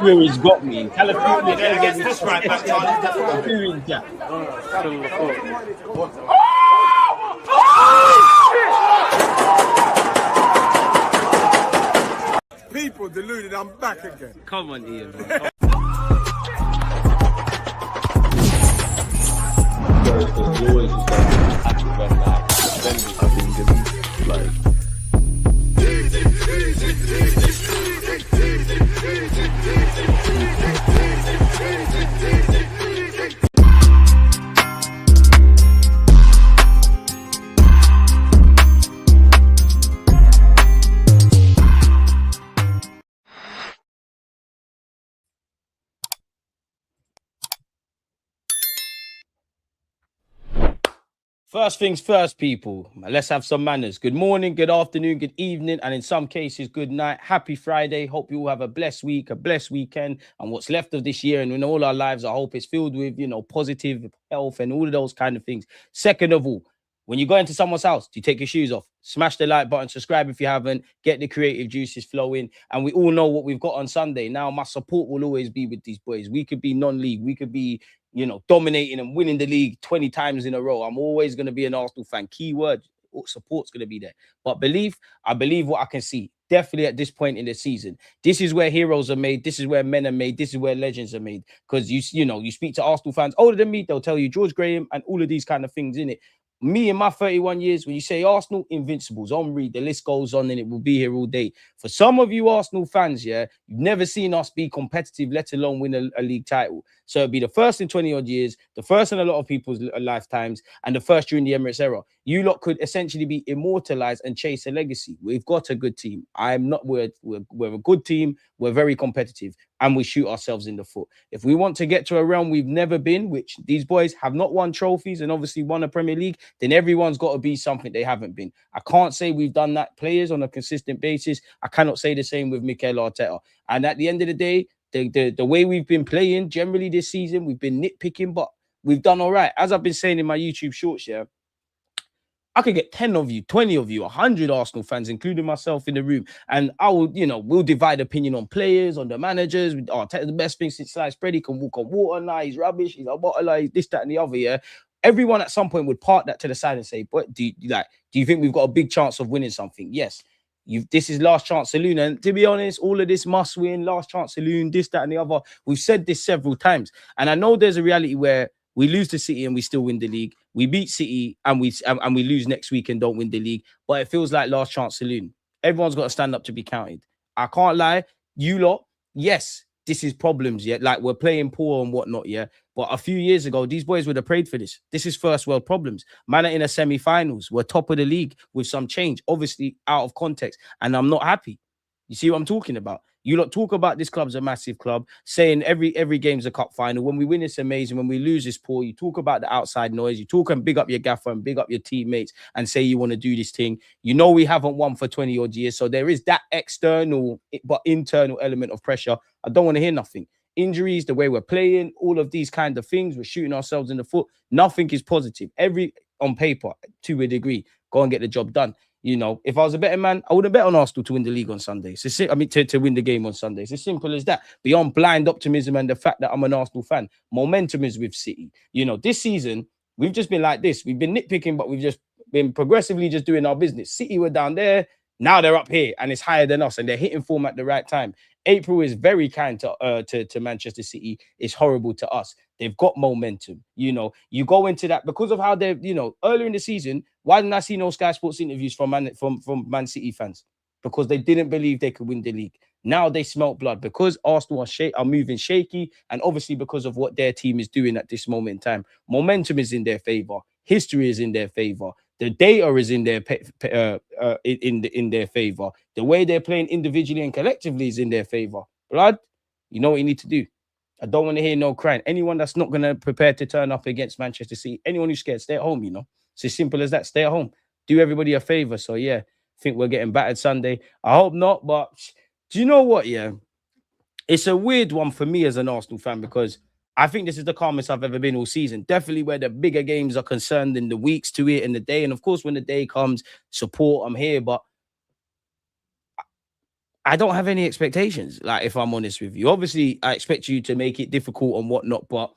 Calafiori's got me. Calafiori Yeah, against this right back, Charlie. doing that. People deluded, I'm back again. Come on, Ian. First things first, people. Let's have some manners. Good morning, good afternoon, good evening, and in some cases, good night. Happy Friday. Hope you all have a blessed week, a blessed weekend, and what's left of this year and in all our lives, I hope it's filled with, positive health and all of those kind of things. Second of all, when you go into someone's house, do you take your shoes off? Smash the like button, subscribe if you haven't, get the creative juices flowing. And we all know what we've got on Sunday. Now, my support will always be with these boys. We could be non-league. We could be, dominating and winning the league 20 times in a row. I'm always going to be an Arsenal fan. Keyword, support's going to be there. But I believe what I can see. Definitely at this point in the season. This is where heroes are made. This is where men are made. This is where legends are made. Because, you speak to Arsenal fans older than me, they'll tell you George Graham and all of these kind of things in it. Me in my 31 years, when you say Arsenal, Invincibles, Henry, the list goes on and it will be here all day. For some of you Arsenal fans, you've never seen us be competitive, let alone win a league title. So it'll be the first in 20 odd years, the first in a lot of people's lifetimes, and the first during the Emirates era. You lot could essentially be immortalized and chase a legacy. We've got a good team. We're a good team. We're very competitive and we shoot ourselves in the foot. If we want to get to a realm we've never been, which these boys have not won trophies and obviously won a Premier League, then everyone's got to be something they haven't been. I can't say we've done that players on a consistent basis. I cannot say the same with Mikel Arteta. And at the end of the day, the way we've been playing generally this season, we've been nitpicking, but we've done all right. As I've been saying in my YouTube shorts, I could get 10 of you, 20 of you, 100 Arsenal fans, including myself in the room. And I will, we'll divide opinion on players, on the managers. Arteta's the best thing since sliced bread. He can walk on water now. He's rubbish. He's a bottler. He's this, that, and the other, Everyone at some point would park that to the side and say, "But do you think we've got a big chance of winning something?" Yes. This is last chance saloon. And to be honest, all of this must win, last chance saloon, this, that, and the other. We've said this several times. And I know there's a reality where we lose to City and we still win the league. We beat City and we lose next week and don't win the league. But it feels like last chance saloon. Everyone's got to stand up to be counted. I can't lie. You lot, yes, this is problems, like we're playing poor and whatnot, But a few years ago, these boys would have prayed for this. This is first world problems. Man are in a semi-finals. We're top of the league with some change, obviously out of context. And I'm not happy. You see what I'm talking about? You lot talk about this club's a massive club, saying every game's a cup final. When we win, it's amazing. When we lose, it's poor. You talk about the outside noise. You talk and big up your gaffer and big up your teammates and say you want to do this thing. We haven't won for 20 odd years. So there is that external but internal element of pressure. I don't want to hear nothing. Injuries, the way we're playing, all of these kind of things, we're shooting ourselves in the foot. Nothing is positive. On paper, to a degree, go and get the job done. If I was a better man, I would have bet on Arsenal to win the league on Sunday. To win the game on Sunday. It's as simple as that. Beyond blind optimism and the fact that I'm an Arsenal fan, momentum is with City. This season, we've just been like this. We've been nitpicking, but we've just been progressively just doing our business. City were down there. Now they're up here and it's higher than us and they're hitting form at the right time. April is very kind to Manchester City. It's horrible to us. They've got momentum. You go into that because of how they're, earlier in the season, why didn't I see no Sky Sports interviews from Man City fans? Because they didn't believe they could win the league. Now they smelt blood because Arsenal are moving shaky and obviously because of what their team is doing at this moment in time. Momentum is in their favor. History is in their favor. The data is in their in their favor. The way they're playing individually and collectively is in their favor. Blood, you know what you need to do. I don't want to hear no crying. Anyone that's not going to prepare to turn up against Manchester City, anyone who's scared, stay at home, It's as simple as that. Stay at home. Do everybody a favor. So, I think we're getting battered Sunday. I hope not, but do you know what, It's a weird one for me as an Arsenal fan because I think this is the calmest I've ever been all season. Definitely where the bigger games are concerned in the weeks to it and the day. And of course, when the day comes, support, I'm here. But I don't have any expectations. Like, if I'm honest with you, obviously, I expect you to make it difficult and whatnot, but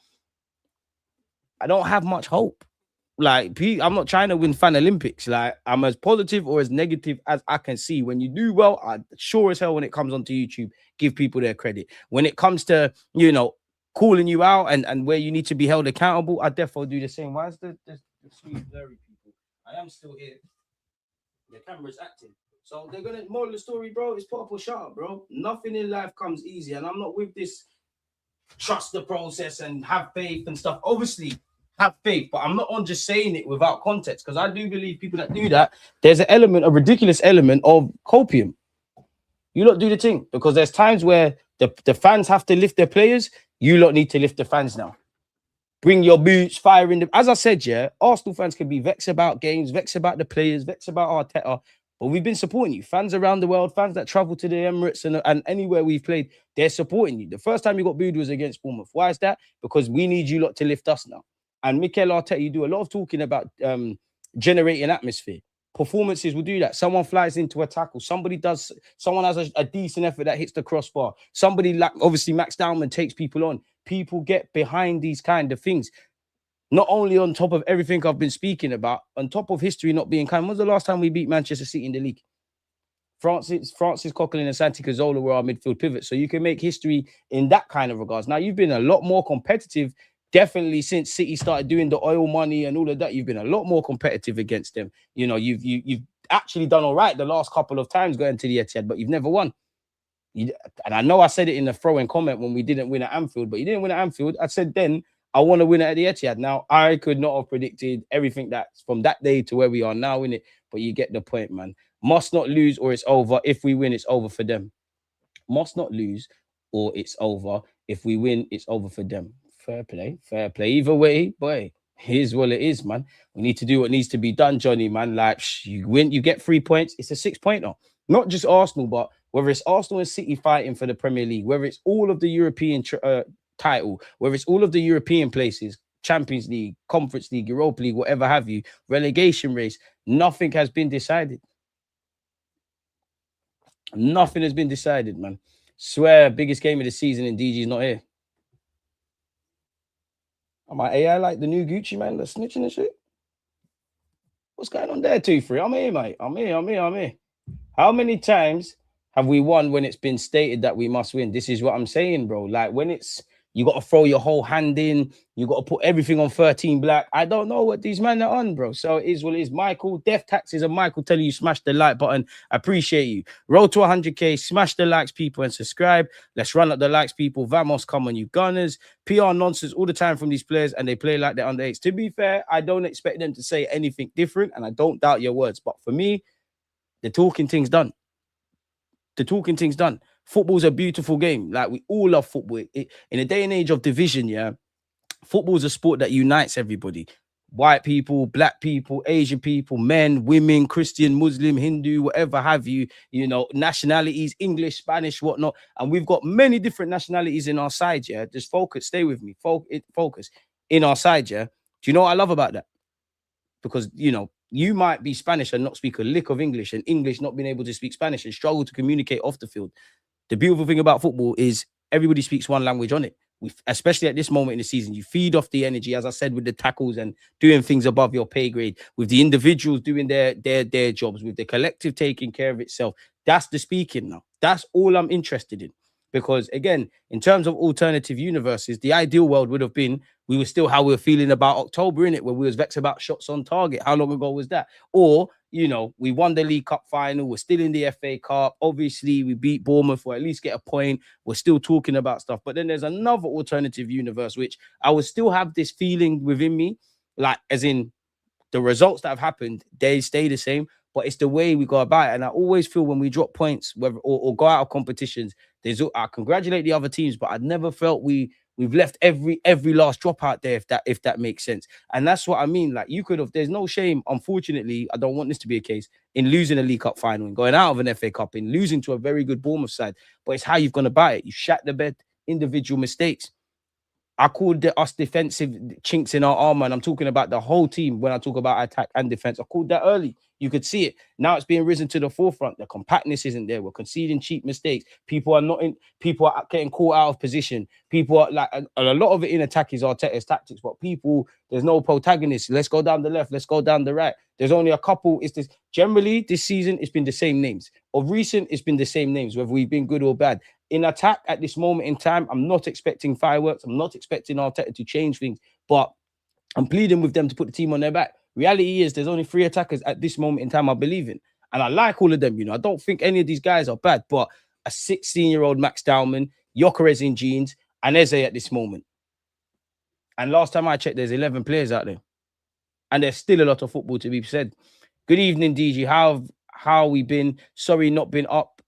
I don't have much hope. Like, I'm not trying to win Fan Olympics. Like, I'm as positive or as negative as I can see. When you do well, I sure as hell when it comes onto YouTube, give people their credit. When it comes to, calling you out and where you need to be held accountable, I definitely do the same. Why is the screen blurry, people? I am still here. The camera's acting. So they're gonna moral of the story, bro. It's put up or shut up, bro. Nothing in life comes easy, and I'm not with this trust the process and have faith and stuff. Obviously, have faith, but I'm not on just saying it without context, because I do believe people that do that, there's a ridiculous element of copium. You lot do the thing, because there's times where the fans have to lift their players. You lot need to lift the fans now. Bring your boots, fire in them. As I said, yeah, Arsenal fans can be vexed about games, vexed about the players, vexed about Arteta, but we've been supporting you. Fans around the world, fans that travel to the Emirates and anywhere we've played, they're supporting you. The first time you got booed was against Bournemouth. Why is that? Because we need you lot to lift us now. And Mikel Arteta, you do a lot of talking about generating atmosphere. Performances will do that. Someone flies into a tackle. Someone has a decent effort that hits the crossbar. Somebody, like obviously Max Dowman, takes people on. People get behind these kind of things. Not only on top of everything I've been speaking about, on top of history not being kind. When was the last time we beat Manchester City in the league? Francis Coquelin and Santi Cazorla were our midfield pivot. So you can make history in that kind of regards. Now, you've been a lot more competitive, definitely since City started doing the oil money and all of that. You've been a lot more competitive against them. You've actually done all right the last couple of times going to the Etihad, but you've never won. And I know I said it in the throw-in comment when we didn't win at Anfield, but you didn't win at Anfield. I said then I want to win it at the Etihad. Now, I could not have predicted everything that's from that day to where we are now, innit? But you get the point, man. Must not lose or it's over. If we win, it's over for them. Must not lose or it's over. If we win, it's over for them. Fair play. Either way, boy, here's what it is, man. We need to do what needs to be done, Johnny, man. Like, you win, you get 3 points. It's a 6-pointer. Not just Arsenal, but whether it's Arsenal and City fighting for the Premier League, whether it's all of the European title, whether it's all of the European places, Champions League, Conference League, Europa League, whatever have you, relegation race, nothing has been decided. Nothing has been decided, man. Swear, biggest game of the season and DG's not here. Am I AI like the new Gucci, man? The snitching and shit? What's going on there, 2-3? I'm here, mate. I'm here. How many times have we won when it's been stated that we must win? This is what I'm saying, bro. Like, when it's you got to throw your whole hand in, you got to put everything on 13 black. I don't know what these men are on, bro. So it is what it is. Michael, Death Taxes and Michael telling you smash the like button. I appreciate you. Roll to 100K, smash the likes, people, and subscribe. Let's run up the likes, people. Vamos, come on, you gunners. PR nonsense all the time from these players, and they play like they're underage. To be fair, I don't expect them to say anything different, and I don't doubt your words. But for me, the talking thing's done. Football's a beautiful game. Like, we all love football. In a day and age of division, yeah, football's a sport that unites everybody. White people, black people, Asian people, men, women, Christian, Muslim, Hindu, whatever have you, nationalities, English, Spanish, whatnot. And we've got many different nationalities in our side, yeah. Just focus, stay with me. Focus in our side, yeah. Do you know what I love about that? Because, you might be Spanish and not speak a lick of English, and English not being able to speak Spanish and struggle to communicate off the field. The beautiful thing about football is everybody speaks one language on it. Especially at this moment in the season, you feed off the energy, as I said, with the tackles and doing things above your pay grade, with the individuals doing their jobs, with the collective taking care of itself. That's the speaking now. That's all I'm interested in. Because, again, in terms of alternative universes, the ideal world would have been we were still how we were feeling about October, innit, where we was vexed about shots on target. How long ago was that? Or, we won the League Cup final. We're still in the FA Cup. Obviously, we beat Bournemouth or at least get a point. We're still talking about stuff. But then there's another alternative universe, which I would still have this feeling within me, like, as in the results that have happened, they stay the same. But it's the way we go about it. And I always feel when we drop points, whether or go out of competitions, I congratulate the other teams, but I've never felt we've left every last drop out there, if that makes sense. And that's what I mean. Like, you could have, there's no shame, unfortunately, I don't want this to be a case, in losing a League Cup final and going out of an FA Cup and losing to a very good Bournemouth side. But it's how you've gone about it. You shat the bed, individual mistakes. I called us defensive chinks in our armor, and I'm talking about the whole team when I talk about attack and defense. I called that early. You could see it. Now it's being risen to the forefront. The compactness isn't there. We're conceding cheap mistakes. People are getting caught out of position. People are like, a lot of it in attack is Arteta's tactics, but there's no protagonist. Let's go down the left. Let's go down the right. There's only a couple. Generally this season, it's been the same names. Of recent, it's been the same names, whether we've been good or bad. In attack at this moment in time, I'm not expecting fireworks. I'm not expecting Arteta to change things, but I'm pleading with them to put the team on their back. Reality is there's only 3 attackers at this moment in time I believe in. And I like all of them, I don't think any of these guys are bad, but a 16-year-old Max Dowman, Gyökeres in jeans, and Eze at this moment. And last time I checked, there's 11 players out there. And there's still a lot of football to be said. Good evening, DG. How we been? Sorry, not been up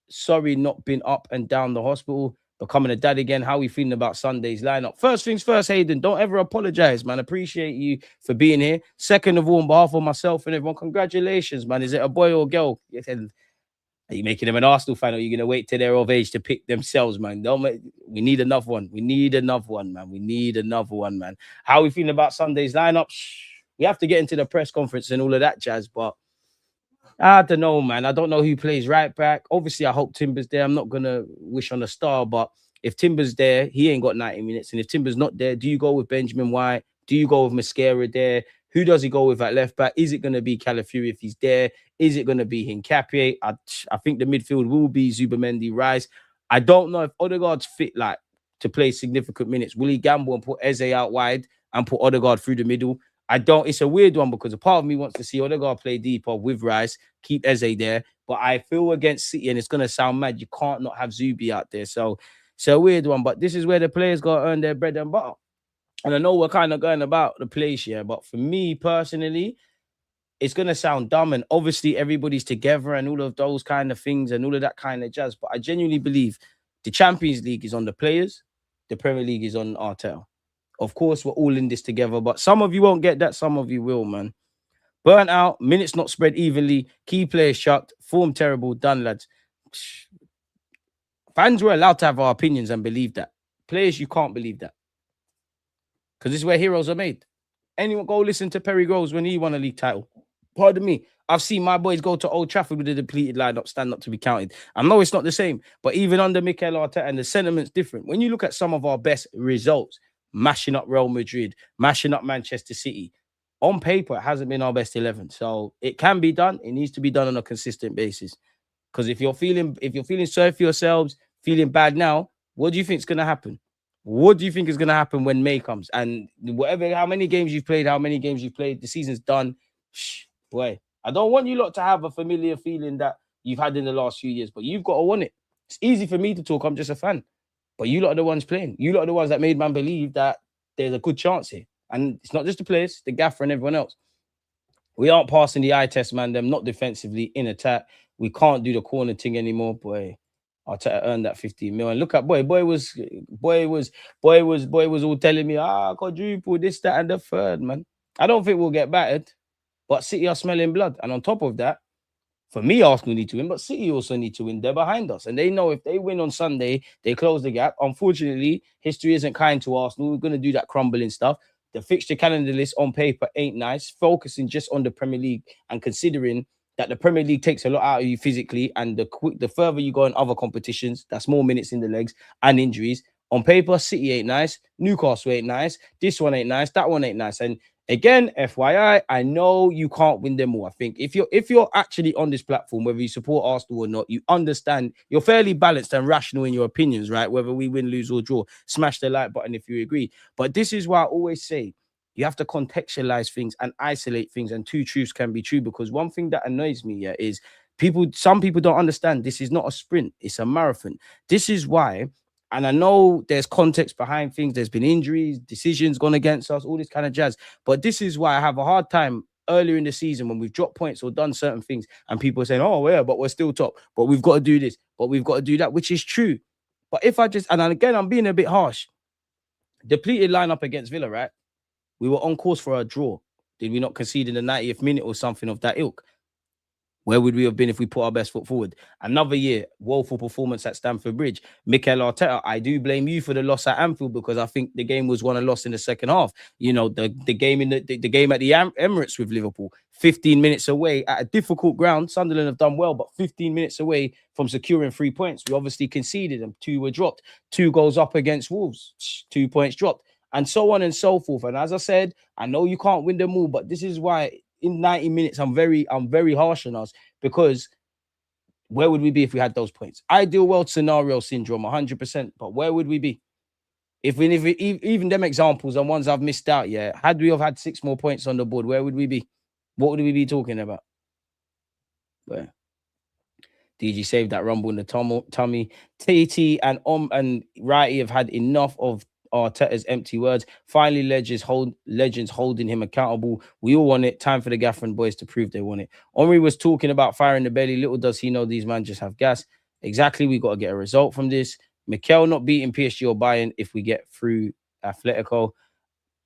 and down the hospital. Becoming a dad again. How we feeling about Sunday's lineup? First things first, Hayden, don't ever apologize, man. Appreciate you for being here. Second of all, on behalf of myself and everyone, congratulations, man. Is it a boy or a girl? Are you making them an Arsenal fan, or are you going to wait till they're of age to pick themselves, man? We need another one. We need another one, man. How we feeling about Sunday's lineup? We have to get into the press conference and all of that jazz, but I don't know, man. I don't know who plays right back. Obviously, I hope Timber's there. I'm not going to wish on a star, but if Timber's there, he ain't got 90 minutes. And if Timber's not there, do you go with Benjamin White? Do you go with Mascara there? Who does he go with at left back? Is it going to be Calafiori if he's there? Is it going to be Hincapié? I think the midfield will be Zubimendi, Rice. I don't know if Odegaard's fit to play significant minutes. Will he gamble and put Eze out wide and put Odegaard through the middle? It's a weird one because a part of me wants to see Odegaard play deeper with Rice, keep Eze there. But I feel against City, and it's going to sound mad, you can't not have Zubi out there. So it's a weird one. But this is where the players got to earn their bread and butter. And I know we're kind of going about the place here, but for me personally, it's going to sound dumb. And obviously everybody's together and all of those kind of things and all of that kind of jazz. But I genuinely believe the Champions League is on the players. The Premier League is on Arteta. Of course, we're all in this together, but some of you won't get that. Some of you will, man. Burnt out, minutes not spread evenly, key players chucked, form terrible, done, lads. Fans were allowed to have our opinions and believe that. Players, you can't believe that. Because this is where heroes are made. Anyone go listen to Perry Groves when he won a league title. Pardon me. I've seen my boys go to Old Trafford with a depleted lineup, stand up to be counted. I know it's not the same, but even under Mikel Arteta, and the sentiment's different. When you look at some of our best results, mashing up Real Madrid, mashing up Manchester City, on paper, it hasn't been our best 11. So it can be done. It needs to be done on a consistent basis. Because if you're feeling sorry for yourselves, feeling bad now, what do you think is going to happen? What do you think is going to happen when May comes? And how many games you've played, the season's done. Boy, I don't want you lot to have a familiar feeling that you've had in the last few years, but you've got to want it. It's easy for me to talk. I'm just a fan. But you lot are the ones playing. You lot are the ones that made man believe that there's a good chance here. And it's not just the players, the gaffer and everyone else. We aren't passing the eye test, man. Them not defensively, in attack. We can't do the corner thing anymore. Boy, Arteta earned that 15 million. Look at boy was all telling me, quadruple, this, that, and the third, man. I don't think we'll get battered. But City are smelling blood. And on top of that, for me, Arsenal need to win, but City also need to win. They're behind us. And they know if they win on Sunday, they close the gap. Unfortunately, history isn't kind to Arsenal. We're going to do that crumbling stuff. The fixture calendar list on paper ain't nice. Focusing just on the Premier League and considering that the Premier League takes a lot out of you physically, and the further you go in other competitions, that's more minutes in the legs and injuries. On paper, City ain't nice. Newcastle ain't nice. This one ain't nice. That one ain't nice. And again, FYI, I know you can't win them all. I think if you're actually on this platform, whether you support Arsenal or not, you understand you're fairly balanced and rational in your opinions, right? Whether we win, lose, or draw. Smash the like button if you agree. But this is why I always say you have to contextualize things and isolate things, and two truths can be true. Because one thing that annoys me here is some people don't understand this is not a sprint, it's a marathon. This is why. And I know there's context behind things. There's been injuries, decisions gone against us, all this kind of jazz. But this is why I have a hard time earlier in the season when we've dropped points or done certain things and people are saying, oh, yeah, but we're still top. But we've got to do this. But we've got to do that, which is true. But if I just, and again, I'm being a bit harsh. Depleted lineup against Villa, right? We were on course for a draw. Did we not concede in the 90th minute or something of that ilk? Where would we have been if we put our best foot forward? Another year, woeful performance at Stamford Bridge. Mikel Arteta, I do blame you for the loss at Anfield because I think the game was won and lost in the second half. You know, the game in the game at the Emirates with Liverpool, 15 minutes away at a difficult ground. Sunderland have done well, but 15 minutes away from securing 3 points. We obviously conceded them. 2 were dropped. 2 goals up against Wolves. 2 points dropped. And so on and so forth. And as I said, I know you can't win them all, but this is why in 90 minutes, I'm very harsh on us, because where would we be if we had those points? Ideal world scenario syndrome, 100%. But where would we be? Even them examples and ones I've missed out, yeah, had we have had 6 more points on the board, where would we be? What would we be talking about? Where? DG saved that rumble in the tummy. TT and Wright have had enough of Arteta's empty words. Finally, legends holding him accountable. We all want it. Time for the Gaffer and boys to prove they want it. Henry was talking about fire in the belly. Little does he know these men just have gas. Exactly. We got to get a result from this. Mikel not beating PSG or Bayern if we get through Atletico.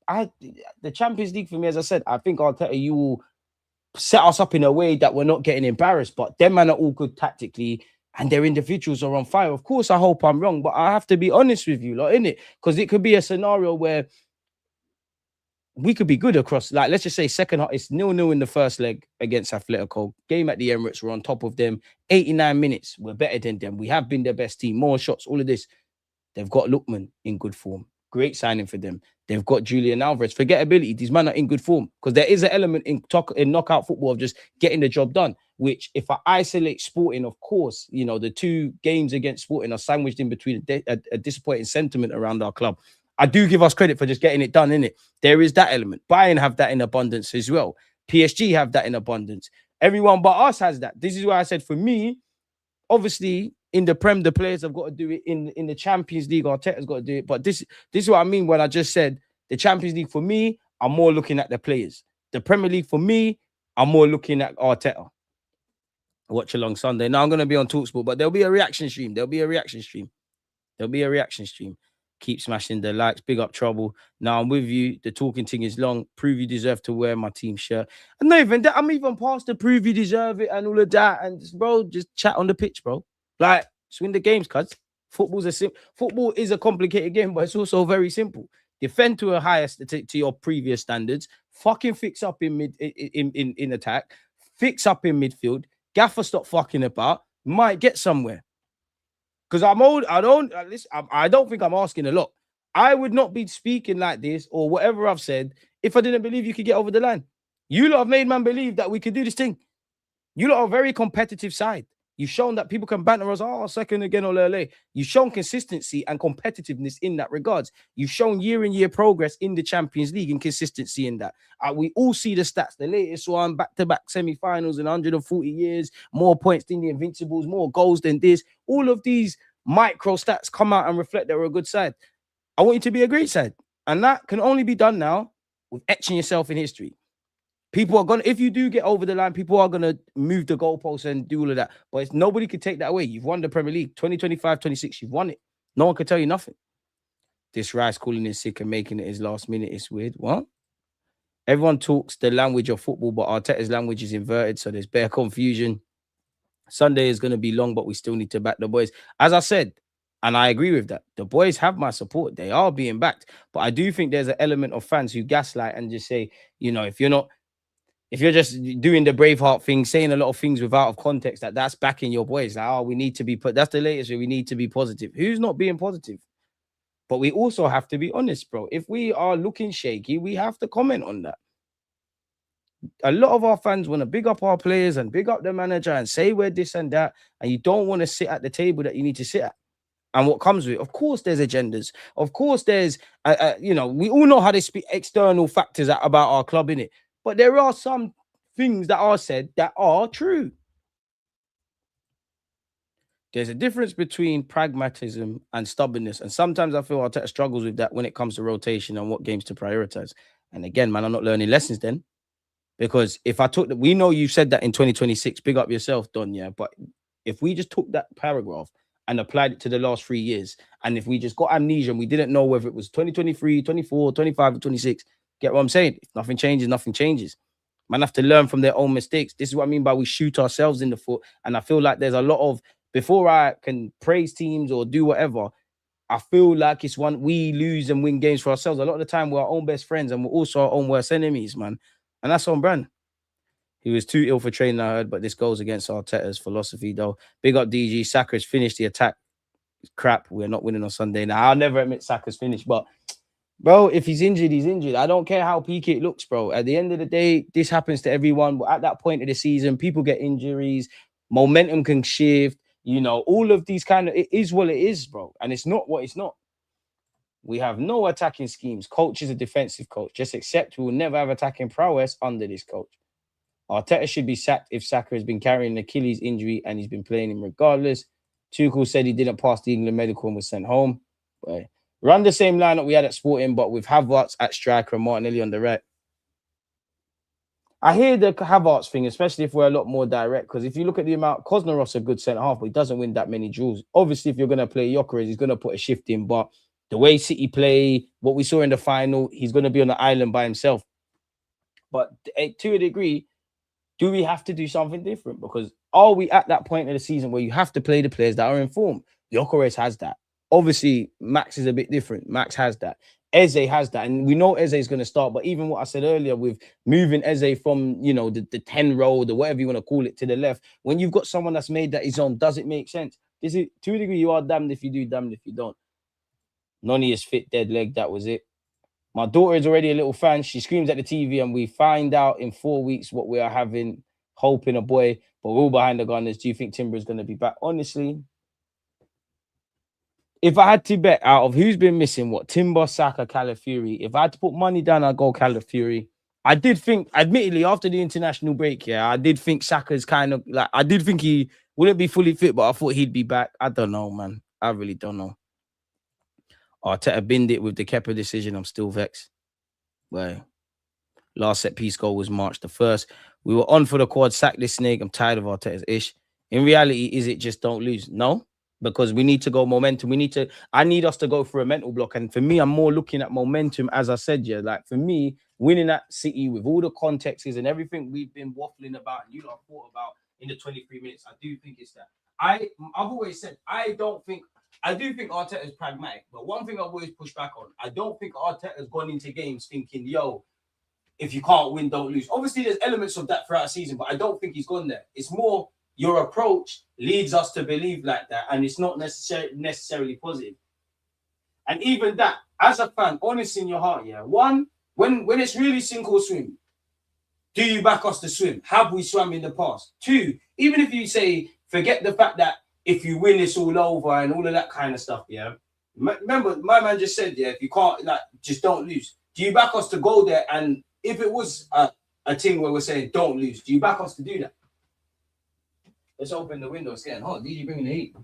The Champions League for me, as I said, I think Arteta, you will set us up in a way that we're not getting embarrassed. But them men are all good tactically, and their individuals are on fire. Of course, I hope I'm wrong, but I have to be honest with you, like, innit? Because it could be a scenario where we could be good across, like, let's just say second half, it's 0-0 in the first leg against Atletico. Game at the Emirates, we're on top of them. 89 minutes, we're better than them. We have been their best team, more shots, all of this. They've got Lookman in good form. Great signing for them. They've got Julian Alvarez. Forgettability, these men are in good form, because there is an element in knockout football of just getting the job done, which if I isolate Sporting, of course, you know, the 2 games against Sporting are sandwiched in between a disappointing sentiment around our club. I do give us credit for just getting it done, innit? There is that element. Bayern have that in abundance as well. PSG have that in abundance. Everyone but us has that. This is why I said, for me, obviously, in the Prem, the players have got to do it. In the Champions League, Arteta's got to do it. But this is what I mean when I just said the Champions League, for me, I'm more looking at the players. The Premier League, for me, I'm more looking at Arteta. Watch along Sunday. Now I'm going to be on TalkSport, but there'll be a reaction stream. Keep smashing the likes. Big up Trouble. Now I'm with you. The talking thing is long. Prove you deserve to wear my team shirt. And not even that. I'm even past the prove you deserve it and all of that. And bro, just chat on the pitch, bro. Like, just win the games, cuz. Football is a complicated game, but it's also very simple. Defend to a higher to your previous standards. Fucking fix up in attack. Fix up in midfield. Gaffer, stop fucking about. Might get somewhere. Because I'm old. I don't think I'm asking a lot. I would not be speaking like this or whatever I've said if I didn't believe you could get over the line. You lot have made man believe that we could do this thing. You lot are a very competitive side. You've shown that people can banter us, second again, ole. You've shown consistency and competitiveness in that regards. You've shown year-in-year progress in the Champions League and consistency in that. We all see the stats. The latest one, back-to-back semi-finals in 140 years, more points than the Invincibles, more goals than this. All of these micro stats come out and reflect that we're a good side. I want you to be a great side. And that can only be done now with etching yourself in history. People are going to, if you do get over the line, people are going to move the goalposts and do all of that. But nobody can take that away. You've won the Premier League. 2025-26, you've won it. No one can tell you nothing. This Rice calling in sick and making it his last minute is weird. What? Everyone talks the language of football, but Arteta's language is inverted, so there's bare confusion. Sunday is going to be long, but we still need to back the boys. As I said, and I agree with that, the boys have my support. They are being backed. But I do think there's an element of fans who gaslight and just say, you know, if you're just doing the Braveheart thing, saying a lot of things without of context, that's backing your boys. Like, we need to be that's the latest. We need to be positive. Who's not being positive? But we also have to be honest, bro. If we are looking shaky, we have to comment on that. A lot of our fans want to big up our players and big up the manager and say we're this and that, and you don't want to sit at the table that you need to sit at. And what comes with it, of course, there's agendas. Of course, there's, we all know how they speak external factors about our club, innit? But there are some things that are said that are true. There's a difference between pragmatism and stubbornness. And sometimes I feel Arteta struggles with that when it comes to rotation and what games to prioritize. And again, man, I'm not learning lessons then. Because if I took that, we know you said that in 2026, big up yourself, Don, yeah. But if we just took that paragraph and applied it to the last 3 years, and if we just got amnesia and we didn't know whether it was 2023, 24, 25, or 26, get what I'm saying? If nothing changes, nothing changes. Man have to learn from their own mistakes. This is what I mean by we shoot ourselves in the foot. And I feel like there's a lot of, before I can praise teams or do whatever, I feel like it's one we lose and win games for ourselves. A lot of the time we're our own best friends and we're also our own worst enemies, man. And that's on brand. He was too ill for training, I heard, but this goes against Arteta's philosophy, though. Big up DG. Saka's finished the attack. Crap, we're not winning on Sunday. Now, I'll never admit Saka's finished, but bro, if he's injured, he's injured. I don't care how peak it looks, bro. At the end of the day, this happens to everyone. But at that point of the season, people get injuries, momentum can shift. You know, all of these kind of, it is what it is, bro. And it's not what it's not. We have no attacking schemes. Coach is a defensive coach. Just accept we will never have attacking prowess under this coach. Arteta should be sacked if Saka has been carrying an Achilles injury and he's been playing him regardless. Tuchel said he didn't pass the England medical and was sent home. But run the same lineup we had at Sporting, but with Havertz at striker and Martinelli on the right. I hear the Havertz thing, especially if we're a lot more direct, because if you look at the amount, Koznarov's a good centre-half, but he doesn't win that many duels. Obviously, if you're going to play Gyökeres, he's going to put a shift in, but the way City play, what we saw in the final, he's going to be on the island by himself. But to a degree, do we have to do something different? Because are we at that point of the season where you have to play the players that are in form? Gyökeres has that. Obviously, Max is a bit different. Max has that. Eze has that. And we know Eze is going to start. But even what I said earlier with moving Eze from, you know, the 10 road or whatever you want to call it to the left, when you've got someone that's made that his own, does it make sense? This is, to a degree, you are damned if you do, damned if you don't. Noni is fit, dead leg. That was it. My daughter is already a little fan. She screams at the TV and we find out in 4 weeks what we are having, hoping a boy. But we're all behind the Gunners. Do you think Timber is going to be back? Honestly, if I had to bet out of who's been missing, what, Timber, Saka, Calafiori, if I had to put money down, I'd go Calafiori. I did think, admittedly, after the international break, yeah, I did think Saka's kind of like, I did think he wouldn't be fully fit, but I thought he'd be back. I don't know, man. I really don't know. Arteta binned it with the Kepa decision. I'm still vexed. Well, last set piece goal was March the 1st. We were on for the quad, sack this snake. I'm tired of Arteta's ish. In reality, is it just don't lose? No. Because we need to go momentum. I need us to go through a mental block. And for me, I'm more looking at momentum, as I said, yeah. Like for me, winning at City with all the contexts and everything we've been waffling about and you lot thought about in the 23 minutes, I do think it's that. I've always said, I do think Arteta is pragmatic. But one thing I've always pushed back on, I don't think Arteta has gone into games thinking, yo, if you can't win, don't lose. Obviously, there's elements of that throughout the season, but I don't think he's gone there. It's more your approach leads us to believe like that, and it's not necessarily positive. And even that, as a fan, honest in your heart, yeah. One, when it's really sink or swim, do you back us to swim? Have we swam in the past? Two, even if you say, forget the fact that if you win, it's all over and all of that kind of stuff, yeah. Remember, my man just said, yeah, if you can't, like, just don't lose. Do you back us to go there? And if it was a thing where we're saying don't lose, do you back us to do that? Let's open the window. It's getting hot. Did you bring the heat?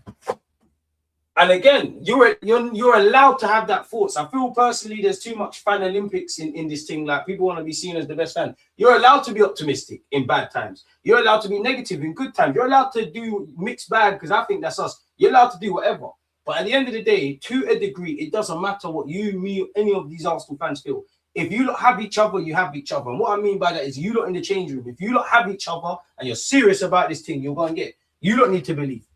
And again, you're allowed to have that thoughts. I feel personally there's too much fan Olympics in this thing. Like people want to be seen as the best fan. You're allowed to be optimistic in bad times. You're allowed to be negative in good times. You're allowed to do mixed bag because I think that's us. You're allowed to do whatever. But at the end of the day, to a degree, it doesn't matter what you, me, any of these Arsenal fans feel. If you lot have each other, you have each other. And what I mean by that is you lot in the change room. If you lot have each other and you're serious about this thing, you're going to get. You don't need to believe.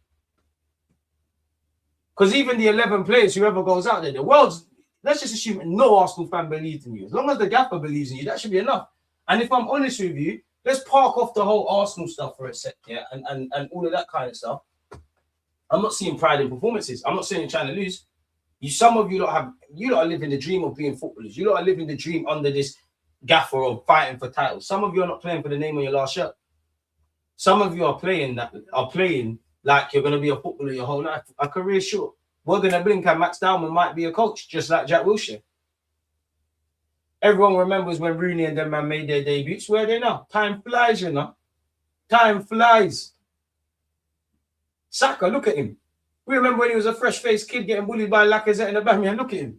Because even the 11 players, whoever goes out there, the world's, let's just assume no Arsenal fan believes in you. As long as the gaffer believes in you, that should be enough. And if I'm honest with you, let's park off the whole Arsenal stuff for a sec, yeah, and all of that kind of stuff. I'm not seeing pride in performances. I'm not saying you're trying to lose. Some of you lot are living the dream of being footballers. You lot are living the dream under this gaffer of fighting for titles. Some of you are not playing for the name on your last shirt. Some of you are playing like you're going to be a footballer your whole life. A career short. We're going to blink and Max Dowman might be a coach, just like Jack Wilshere. Everyone remembers when Rooney and them man made their debuts. Where are they now? Time flies, you know. Time flies. Saka, look at him. We remember when he was a fresh-faced kid getting bullied by Lacazette and Aubameyang. Look at him.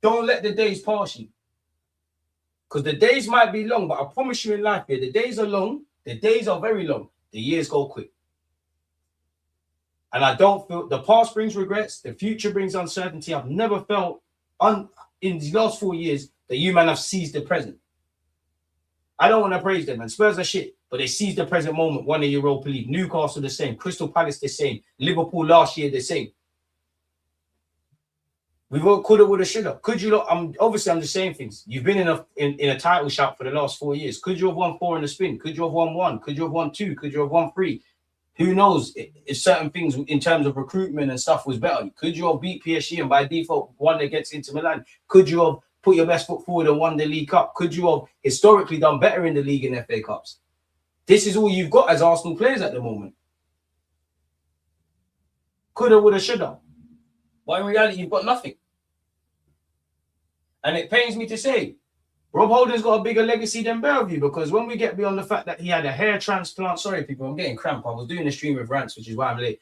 Don't let the days pass you. Because the days might be long, but I promise you in life here, the days are long. The days are very long. The years go quick. And I don't feel the past brings regrets. The future brings uncertainty. I've never felt in the last 4 years that you man have seized the present. I don't want to praise them, and Spurs are shit, but they seized the present moment, won the Europa League. Newcastle the same, Crystal Palace the same, Liverpool last year the same. We've all coulda, woulda, shoulda. Could you look? I'm just saying things. You've been in a title shout for the last 4 years. Could you have won 4 in the spin? Could you have won 1? Could you have won 2? Could you have won 3? Who knows? If certain things in terms of recruitment and stuff was better. Could you have beat PSG and by default won against Inter Milan? Could you have put your best foot forward and won the League Cup? Could you have historically done better in the league and FA Cups? This is all you've got as Arsenal players at the moment. Coulda, woulda, shoulda. But in reality, you've got nothing. And it pains me to say, Rob Holding's got a bigger legacy than Bellevue, because when we get beyond the fact that he had a hair transplant, sorry people, I'm getting cramp. I was doing a stream of rants, which is why I'm late.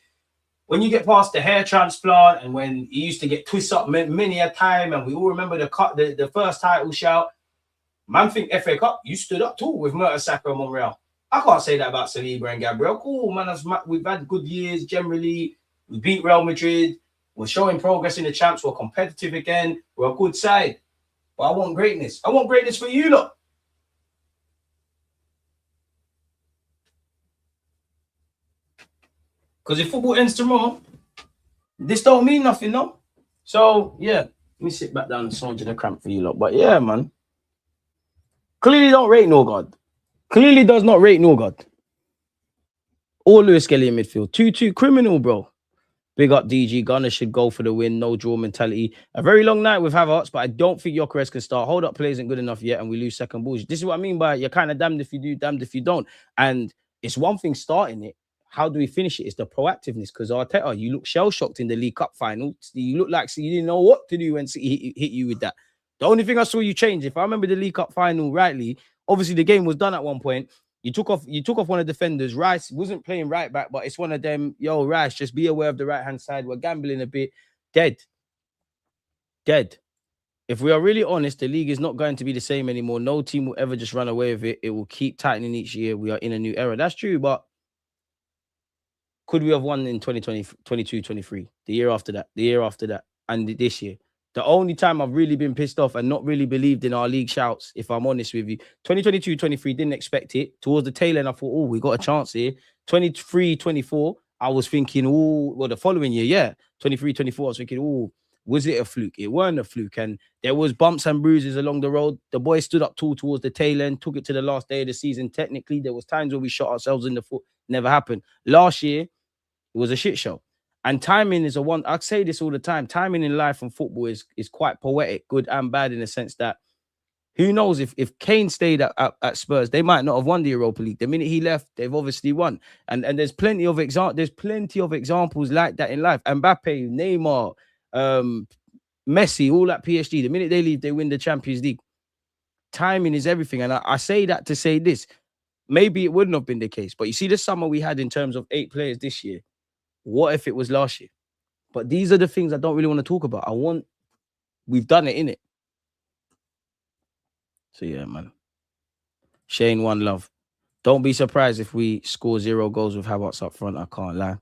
When you get past the hair transplant and when he used to get twisted up many a time, and we all remember the first title shout, man, think FA Cup, you stood up too with Mertesacker and Monreal. I can't say that about Saliba and Gabriel. Cool, man, we've had good years generally. We beat Real Madrid. We're showing progress in the champs. We're competitive again. We're a good side. But I want greatness. I want greatness for you, look. Because if football ends tomorrow, this don't mean nothing, no? So, yeah. Let me sit back down and sound the cramp for you, lot. But, yeah, man. Clearly don't rate no God. Clearly does not rate no God. Or Lewis Kelly in midfield. 2-2 criminal, bro. Big up DG. Gunner should go for the win. No draw mentality. A very long night with Havertz, but I don't think Gyökeres can start. Hold up play isn't good enough yet, and we lose second balls. This is what I mean by you're kind of damned if you do, damned if you don't. And it's one thing starting it. How do we finish it? It's the proactiveness. Because Arteta, you look shell-shocked in the League Cup final. You look like you didn't know what to do when he hit you with that. The only thing I saw you change, if I remember the League Cup final rightly, obviously the game was done at one point. You took off one of the defenders. Rice wasn't playing right back, but it's one of them. Yo, Rice, just be aware of the right-hand side. We're gambling a bit. Dead. If we are really honest, the league is not going to be the same anymore. No team will ever just run away with it. It will keep tightening each year. We are in a new era. That's true, but could we have won in 2020, 22, 23? The year after that, and this year? The only time I've really been pissed off and not really believed in our league shouts, if I'm honest with you, 2022, 23, didn't expect it. Towards the tail end, I thought, oh, we got a chance here. 23, 24, I was thinking, oh, well, the following year, yeah. 23, 24, I was thinking, oh, was it a fluke? It weren't a fluke. And there was bumps and bruises along the road. The boys stood up tall towards the tail end, took it to the last day of the season. Technically, there was times where we shot ourselves in the foot. Never happened. Last year, it was a shit show. And timing is I say this all the time. Timing in life and football is quite poetic, good and bad, in the sense that who knows if Kane stayed at Spurs, they might not have won the Europa League. The minute he left, they've obviously won. And there's plenty of examples like that in life. Mbappe, Neymar, Messi, all at PSG. The minute they leave, they win the Champions League. Timing is everything. And I say that to say this. Maybe it wouldn't have been the case. But you see the summer we had in terms of 8 players this year. What if it was last year? But these are the things I don't really want to talk about. We've done it, innit? So yeah, man. Shane, one love. Don't be surprised if we score 0 goals with Havertz up front. I can't lie.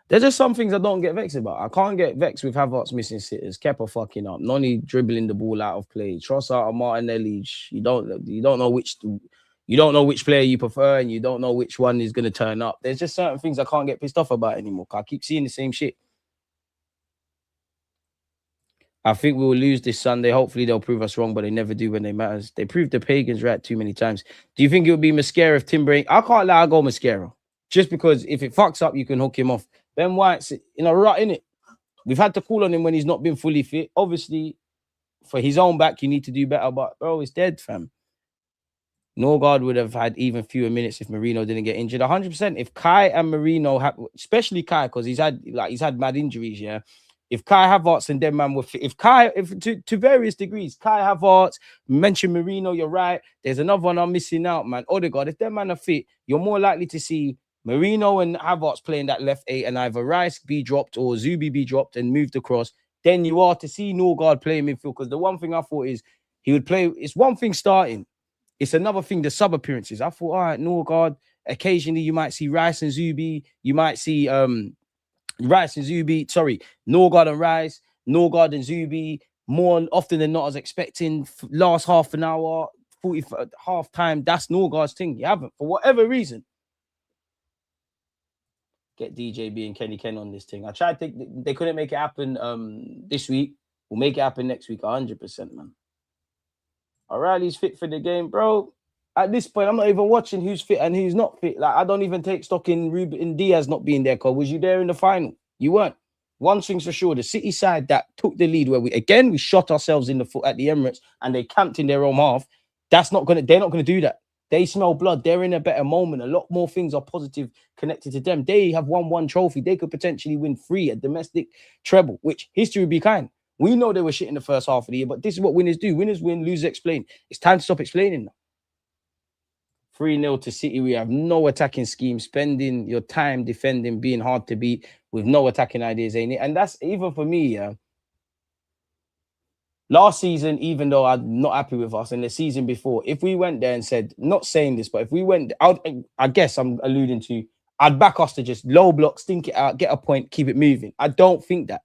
There's just some things I don't get vexed about. I can't get vexed with Havertz missing sitters, Kepa fucking up, Noni dribbling the ball out of play, Trossard or Martinelli. You don't know which player you prefer, and you don't know which one is going to turn up. There's just certain things I can't get pissed off about anymore. I keep seeing the same shit. I think we will lose this Sunday. Hopefully they'll prove us wrong, but they never do when they matters. They proved the pagans right too many times. Do you think it would be Mascara if Timber ain't? I can't lie, I'll go Mascara. Just because if it fucks up, you can hook him off. Ben White's in a rut, innit? We've had to call on him when he's not been fully fit. Obviously, for his own back, you need to do better. But, bro, it's dead, fam. Norgard would have had even fewer minutes if Marino didn't get injured. 100%. If Kai and Marino, especially Kai, because he's had mad injuries, yeah. If Kai Havertz and them man were fit, to various degrees, Kai Havertz, mention Marino, you're right. There's another one I'm missing out, man. Odegaard, if them man are fit, you're more likely to see Marino and Havertz playing that left 8 and either Rice be dropped or Zubi be dropped and moved across. Then you are to see Norgard play midfield, because the one thing I thought is he would play. It's one thing starting. It's another thing, the sub appearances. I thought, all right, Norgard, occasionally you might see Rice and Zubi. You might see Norgard and Rice, Norgard and Zubi. More often than not, I was expecting last half an hour, 45 half time. That's Norgard's thing. You haven't, for whatever reason. Get DJB and Kenny Ken on this thing. I tried to, they couldn't make it happen this week. We'll make it happen next week, 100%, man. O'Reilly's fit for the game, bro. At this point, I'm not even watching who's fit and who's not fit. Like, I don't even take stock in Ruben Diaz not being there, Cole. Was you there in the final? You weren't. One thing's for sure, the City side that took the lead, where we shot ourselves in the foot at the Emirates and they camped in their own half. They're not gonna do that. They smell blood. They're in a better moment. A lot more things are positive connected to them. They have won one trophy. They could potentially win 3, a domestic treble, which history would be kind. We know they were shit in the first half of the year, but this is what winners do. Winners win, losers explain. It's time to stop explaining now. 3-0 to City. We have no attacking scheme. Spending your time defending, being hard to beat with no attacking ideas, ain't it? And that's even for me, yeah. Last season, even though I'm not happy with us, and the season before, if we went there and said, not saying this, but if we went, I guess I'm alluding to, I'd back us to just low block, stink it out, get a point, keep it moving. I don't think that.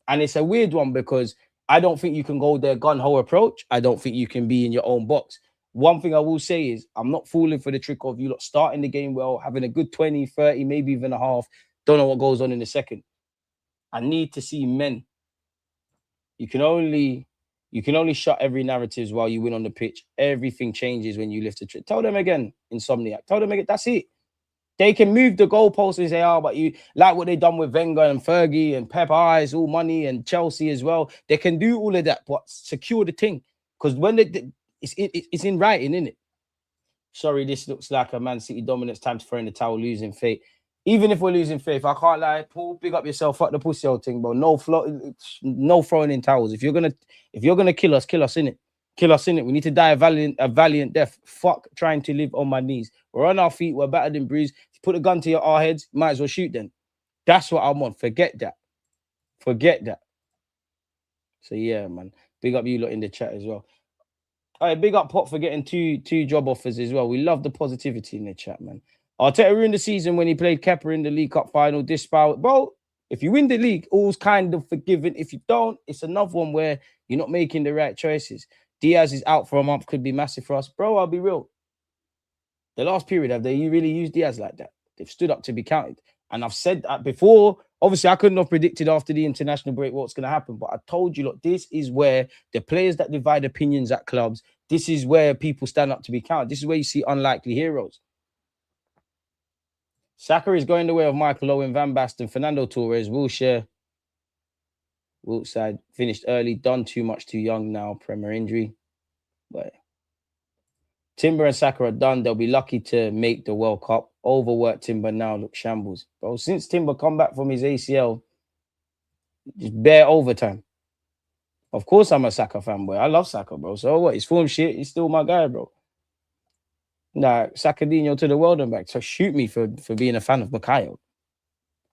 And it's a weird one because I don't think you can go their gun-ho approach. I don't think you can be in your own box. One thing I will say is I'm not falling for the trick of you lot starting the game well, having a good 20, 30, maybe even a half. Don't know what goes on in the second. I need to see men. You can only shut every narrative while you win on the pitch. Everything changes when you lift the trick. Tell them again, Insomniac. Tell them again. That's it. They can move the goalposts and say, but you like what they done with Wenger and Fergie and Pep Eyes, all money, and Chelsea as well. They can do all of that, but secure the thing. Because when it's in writing, isn't it? Sorry, this looks like a Man City dominance. Time to throw in the towel, losing faith. Even if we're losing faith, I can't lie. Paul, big up yourself. Fuck the pussy old thing, bro. No throwing in towels. If you're gonna kill us, innit? Kill us, innit? We need to die a valiant death. Fuck trying to live on my knees. We're on our feet. We're battered and bruised. If you put a gun to our heads, might as well shoot then. That's what I'm on. Forget that. So yeah, man. Big up you lot in the chat as well. All right, big up Pop for getting two job offers as well. We love the positivity in the chat, man. Arteta ruined the season when he played Kepa in the League Cup final. Bro, if you win the league, all's kind of forgiven. If you don't, it's another one where you're not making the right choices. Diaz is out for a month, could be massive for us. Bro, I'll be real. The last period, have they really used Diaz like that? They've stood up to be counted. And I've said that before. Obviously, I couldn't have predicted after the international break what's going to happen. But I told you, look, this is where the players that divide opinions at clubs, this is where people stand up to be counted. This is where you see unlikely heroes. Saka is going the way of Michael Owen, Van Basten, Fernando Torres, Wilshere. Wilside finished early, done too much too young now, Premier injury. But Timber and Saka are done. They'll be lucky to make the World Cup. Overworked Timber now, look shambles. Bro, since Timber come back from his ACL, just bare overtime. Of course I'm a Saka fanboy. I love Saka, bro. So what? His form shit, he's still my guy, bro. Nah, Sakadinho to the world and back. So shoot me for being a fan of Mikel.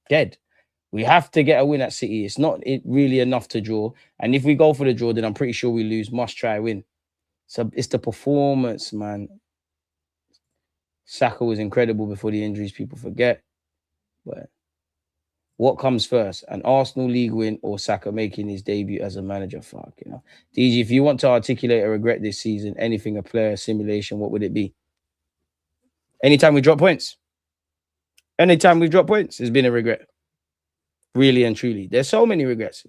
Dead. We have to get a win at City. It's not really enough to draw. And if we go for the draw, then I'm pretty sure we lose. Must try win. So it's the performance, man. Saka was incredible before the injuries, people forget. But what comes first? An Arsenal league win or Saka making his debut as a manager? Fuck, you know. DG, if you want to articulate a regret this season, anything, a player, simulation, what would it be? Anytime we drop points. Anytime we drop points, it's been a regret. Really and truly. There's so many regrets.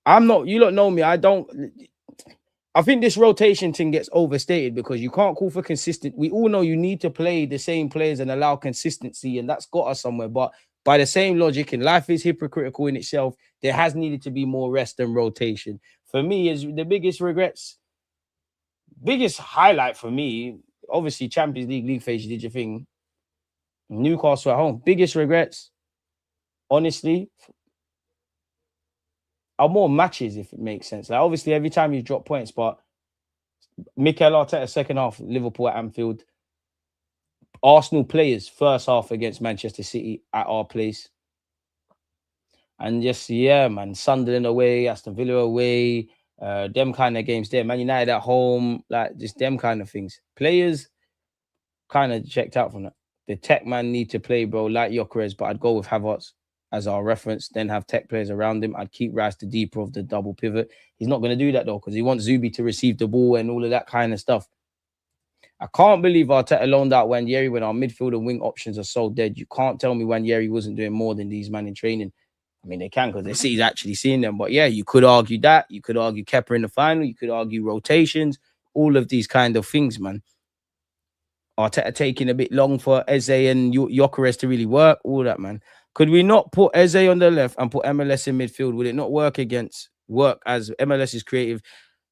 You don't know me. I think this rotation thing gets overstated because you can't call for consistent. We all know you need to play the same players and allow consistency, and that's got us somewhere. But by the same logic, and life is hypocritical in itself, there has needed to be more rest and rotation. For me, is the biggest highlight for me, obviously Champions League phase, you did your thing. Newcastle at home. Biggest regrets, honestly, are more matches, if it makes sense. Like, obviously, every time you drop points, but Mikel Arteta second half, Liverpool at Anfield. Arsenal players first half against Manchester City at our place. And just, yeah, man, Sunderland away, Aston Villa away, them kind of games there. Man United at home, like just them kind of things. Players kind of checked out from that. The tech man need to play, bro, like Gyökeres, but I'd go with Havertz as our reference, then have tech players around him. I'd keep Rice the deeper of the double pivot. He's not going to do that, though, because he wants Zubi to receive the ball and all of that kind of stuff. I can't believe Arteta loaned out Wanyeri when our midfield and wing options are so dead. You can't tell me Wanyeri wasn't doing more than these men in training. I mean, they can because they see he's actually seeing them. But yeah, you could argue that. You could argue Kepa in the final. You could argue rotations. All of these kind of things, man. Arteta taking a bit long for Eze and Gyökeres to really work. All that, man. Could we not put Eze on the left and put MLS in midfield? Would it not work as MLS is creative?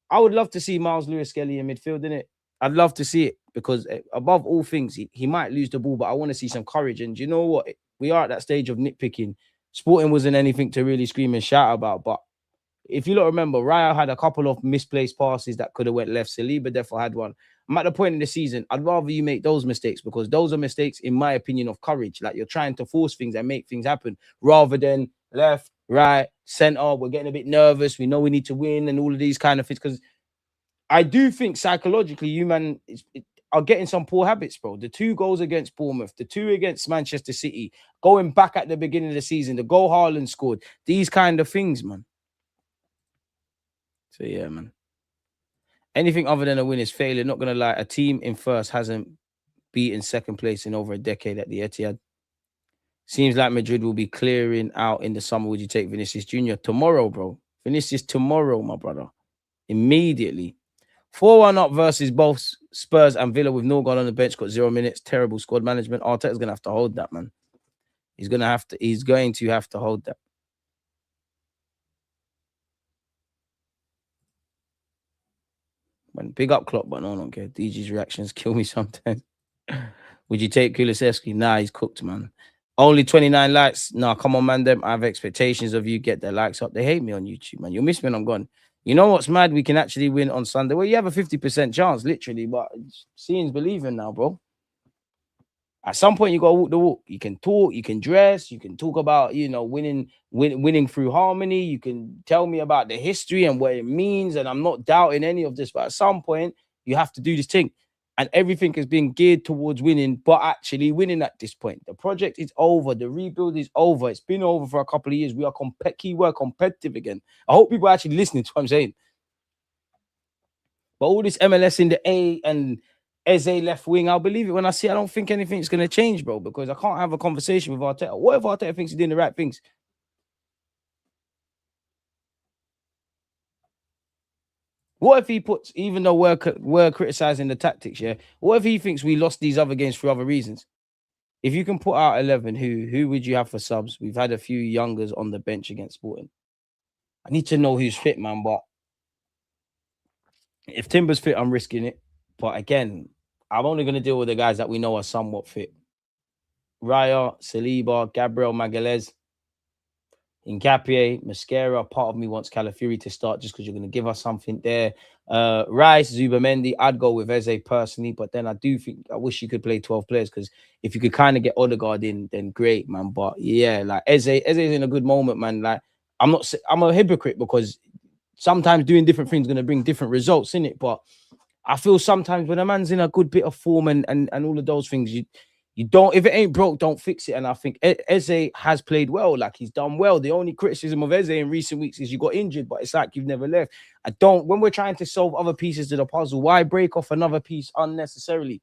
I would love to see Miles Lewis-Skelly in midfield, innit? I'd love to see it because above all things, he might lose the ball, but I want to see some courage. And you know what? We are at that stage of nitpicking. Sporting wasn't anything to really scream and shout about, but if you don't remember, Raya had a couple of misplaced passes that could have went left. Saliba therefore had one. I'm at the point in the season, I'd rather you make those mistakes because those are mistakes, in my opinion, of courage. Like you're trying to force things and make things happen rather than left, right, center. We're getting a bit nervous. We know we need to win and all of these kind of things. Because I do think psychologically, you man are getting some poor habits, bro. The 2 goals against Bournemouth, the 2 against Manchester City, going back at the beginning of the season, the goal Haaland scored, these kind of things, man. So, yeah, man. Anything other than a win is failure. Not going to lie. A team in first hasn't beaten second place in over a decade at the Etihad. Seems like Madrid will be clearing out in the summer. Would you take Vinicius Jr.? Tomorrow, bro. Vinicius tomorrow, my brother. Immediately. 4-1 up versus both Spurs and Villa with no goal on the bench. Got 0 minutes. Terrible squad management. Arteta's going to have to hold that, man. He's going to have to hold that. Big up Klopp, but no, I don't care. DG's reactions kill me sometimes. Would you take Kulusevski? Nah, he's cooked, man. Only 29 likes. Nah, come on, man. Them I have expectations of you. Get their likes up. They hate me on YouTube, man. You'll miss me when I'm gone. You know what's mad? We can actually win on Sunday. Well, you have a 50% chance, literally, but seeing's believing now, bro. At some point, you got to walk the walk. You can talk, you can dress, you can talk about, winning through harmony. You can tell me about the history and what it means. And I'm not doubting any of this, but at some point, you have to do this thing. And everything is being geared towards winning, but actually winning at this point. The project is over. The rebuild is over. It's been over for a couple of years. We are keyword competitive again. I hope people are actually listening to what I'm saying. But all this MLS in the A and Eze left wing, I'll believe it when I see it. I don't think anything's going to change, bro, because I can't have a conversation with Arteta. What if Arteta thinks he's doing the right things? What if he puts, even though we're criticizing the tactics, yeah? What if he thinks we lost these other games for other reasons? If you can put out 11, who would you have for subs? We've had a few youngers on the bench against Sporting. I need to know who's fit, man, but if Timber's fit, I'm risking it. But again, I'm only going to deal with the guys that we know are somewhat fit. Raya, Saliba, Gabriel Magalhaes, Nkapie, Mosquera. Part of me wants Calafiori to start just because you're going to give us something there. Rice, Zubamendi, I'd go with Eze personally, but then I wish you could play 12 players because if you could kind of get Odegaard in, then great, man. But yeah, like Eze is in a good moment, man. Like I'm a hypocrite because sometimes doing different things is going to bring different results in it, but I feel sometimes when a man's in a good bit of form and all of those things, you don't, if it ain't broke, don't fix it. And I think Eze has played well, like he's done well. The only criticism of Eze in recent weeks is you got injured, but it's like you've never left. When we're trying to solve other pieces to the puzzle, why break off another piece unnecessarily?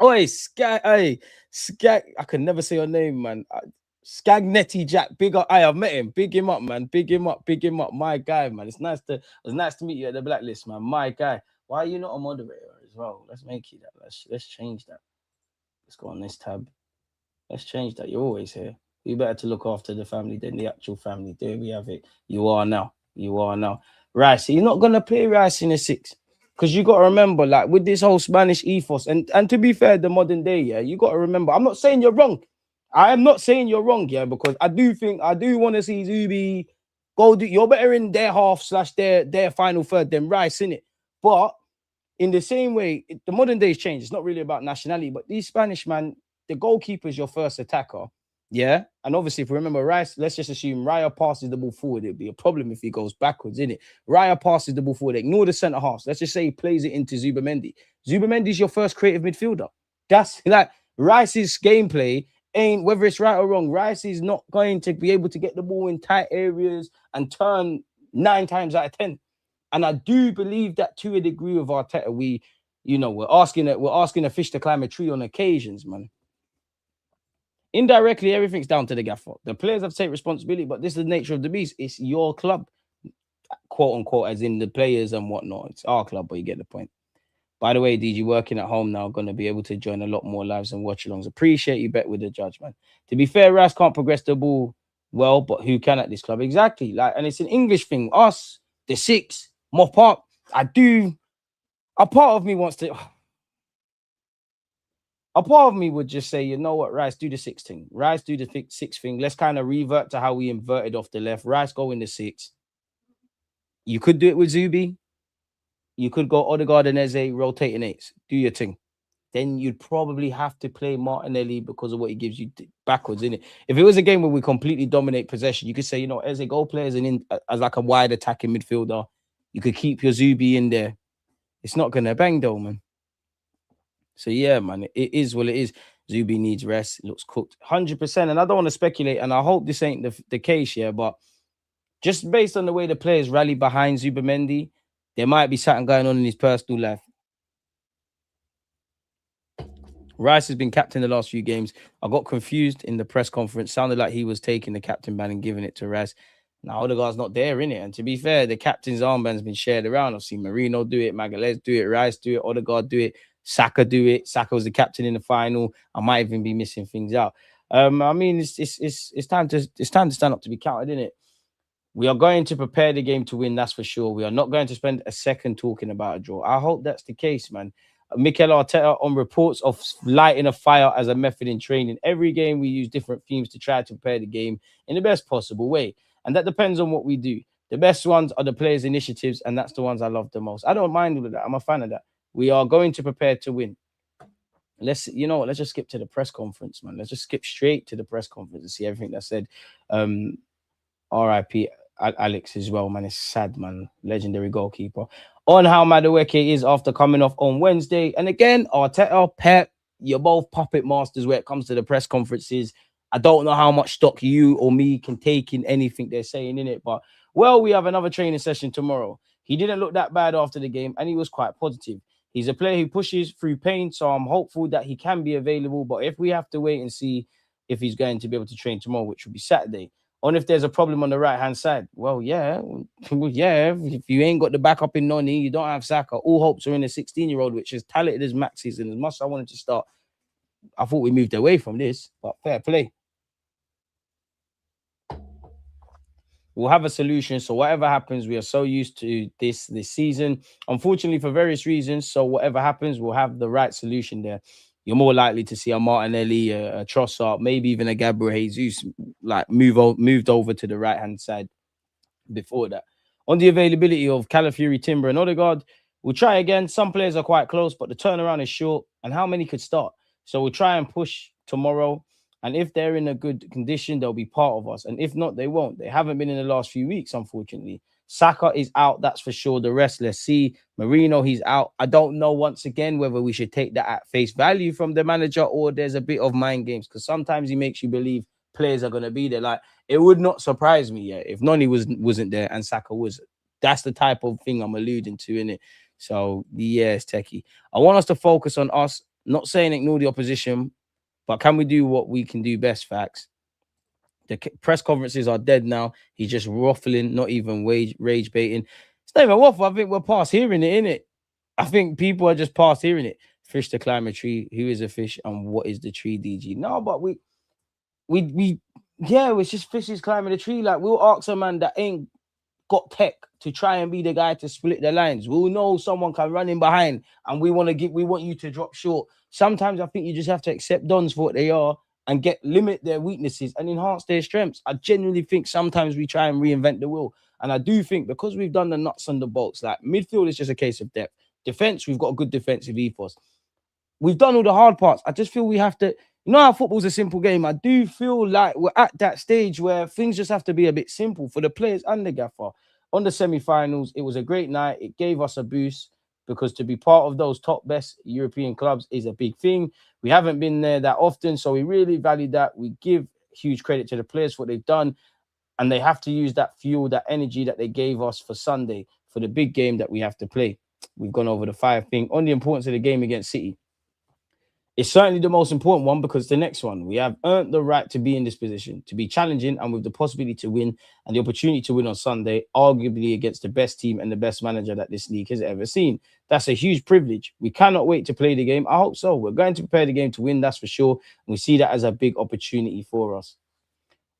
Oi, I can never say your name, man. Scagnetti Jack, big up. I've met him. Big him up, man. Big him up. My guy, man. It was nice to meet you at the blacklist, man. My guy. Why are you not a moderator as well? Let's make you that. Let's change that. Let's go on this tab. Let's change that. You're always here. You better to look after the family than the actual family. There we have it. You are now. Rice, you're not gonna play Rice in a 6. Because you gotta remember, like with this whole Spanish ethos, and to be fair, the modern day, yeah, you gotta remember. I'm not saying you're wrong. I am not saying you're wrong, yeah, because I do want to see Zubi go do. You're better in their half / their final third than Rice, innit? But in the same way, the modern day's changed. It's not really about nationality, but these Spanish, man, the goalkeeper is your first attacker. Yeah. And obviously, if we remember Rice, let's just assume Raya passes the ball forward. It'd be a problem if he goes backwards, innit? Raya passes the ball forward. Ignore the centre halves. Let's just say he plays it into Zubamendi. Zubamendi's your first creative midfielder. That's like Rice's gameplay ain't, whether it's right or wrong, Rice is not going to be able to get the ball in tight areas and turn 9 times out of 10. And I do believe that to a degree with Arteta, we're asking a fish to climb a tree on occasions, man. Indirectly, everything's down to the gaffer. The players have to take responsibility, but this is the nature of the beast. It's your club, quote unquote, as in the players and whatnot. It's our club, but you get the point. By the way, DG, working at home now, going to be able to join a lot more lives and watch alongs. Appreciate you bet with the judge, man. To be fair, Rice can't progress the ball well, but who can at this club? Exactly. And it's an English thing. Us, the six, mop up. A part of me wants to. A part of me would just say, you know what, Rice, do the six thing. Rice, do the six thing. Let's kind of revert to how we inverted off the left. Rice, go in the six. You could do it with Zubi. You could go Odegaard and Eze, rotating eights. Do your thing. Then you'd probably have to play Martinelli because of what he gives you backwards, innit? If it was a game where we completely dominate possession, you could say, Eze, go play as like a wide attacking midfielder. You could keep your Zubi in there. It's not going to bang though, man. So, yeah, man, it is what it is. Zubi needs rest. It looks cooked 100%. And I don't want to speculate, and I hope this ain't the case, yeah, but just based on the way the players rally behind Zubimendi, there might be something going on in his personal life. Rice has been captain the last few games. I got confused in the press conference. Sounded like he was taking the captain band and giving it to Rice. Now, Odegaard's not there, innit? And to be fair, the captain's armband's been shared around. I've seen Marino do it, Magalhaes do it, Rice do it, Odegaard do it, Saka do it. Saka was the captain in the final. I might even be missing things out. I mean, it's time to stand up to be counted, innit? We are going to prepare the game to win, that's for sure. We are not going to spend a second talking about a draw. I hope that's the case, man. Mikel Arteta on reports of lighting a fire as a method in training. Every game we use different themes to try to prepare the game in the best possible way. And that depends on what we do. The best ones are the players' initiatives, and that's the ones I love the most. I don't mind all of that. I'm a fan of that. We are going to prepare to win. Let's just skip to the press conference, man. Let's just skip straight to the press conference and see everything that's said. RIP Alex as well, man. It's sad, man. Legendary goalkeeper. On how Madueke is after coming off on Wednesday. And again, Arteta, Pep, you're both puppet masters where it comes to the press conferences. I don't know how much stock you or me can take in anything they're saying in it. But, well, we have another training session tomorrow. He didn't look that bad after the game, and he was quite positive. He's a player who pushes through pain, so I'm hopeful that he can be available. But if we have to wait and see if he's going to be able to train tomorrow, which will be Saturday, on if there's a problem on the right-hand side, well, yeah. If you ain't got the backup in Noni, you don't have Saka. All hopes are in a 16-year-old, which is talented as Max is. And as much as I wanted to start, I thought we moved away from this, but fair play. We'll have a solution. So whatever happens, we are so used to this season. Unfortunately, for various reasons, so whatever happens, we'll have the right solution there. You're more likely to see a Martinelli, a Trossard, maybe even a Gabriel Jesus, like moved over to the right-hand side before that. On the availability of Calafiori, Timber, and Odegaard, we'll try again. Some players are quite close, but the turnaround is short. And how many could start? So we'll try and push tomorrow. And if they're in a good condition, they'll be part of us. And if not, they won't. They haven't been in the last few weeks, unfortunately. Saka is out, that's for sure. The rest, let's see. Marino, he's out. I don't know, once again, whether we should take that at face value from the manager or there's a bit of mind games, because sometimes he makes you believe players are going to be there. Like, it would not surprise me if Noni wasn't there and Saka was. That's the type of thing I'm alluding to, innit? So, yeah, it's techie. I want us to focus on us, not saying ignore the opposition, but can we do what we can do best, facts? The press conferences are dead now. He's just ruffling, not even rage baiting. It's not even waffle. I think we're past hearing it, innit? I think people are just past hearing it. Fish to climb a tree. Who is a fish and what is the tree, DG? No, but it's just fishes climbing the tree. Like, we'll ask a man that ain't got tech to try and be the guy to split the lines. We'll know someone can run in behind and we want you to drop short. Sometimes I think you just have to accept dons for what they are and limit their weaknesses and enhance their strengths. I genuinely think sometimes we try and reinvent the wheel. And I do think because we've done the nuts and the bolts, like midfield is just a case of depth. Defense, we've got a good defensive ethos. We've done all the hard parts. I just feel we have to, how football's a simple game. I do feel like we're at that stage where things just have to be a bit simple for the players and the gaffer. On the semi-finals, it was a great night. It gave us a boost because to be part of those top best European clubs is a big thing. We haven't been there that often, so we really value that. We give huge credit to the players for what they've done, and they have to use that fuel, that energy that they gave us for Sunday, for the big game that we have to play. We've gone over the 5 thing. On the importance of the game against City, it's certainly the most important one because the next one, we have earned the right to be in this position, to be challenging and with the possibility to win and the opportunity to win on Sunday, arguably against the best team and the best manager that this league has ever seen. That's a huge privilege. We cannot wait to play the game. I hope so. We're going to prepare the game to win, that's for sure. And we see that as a big opportunity for us.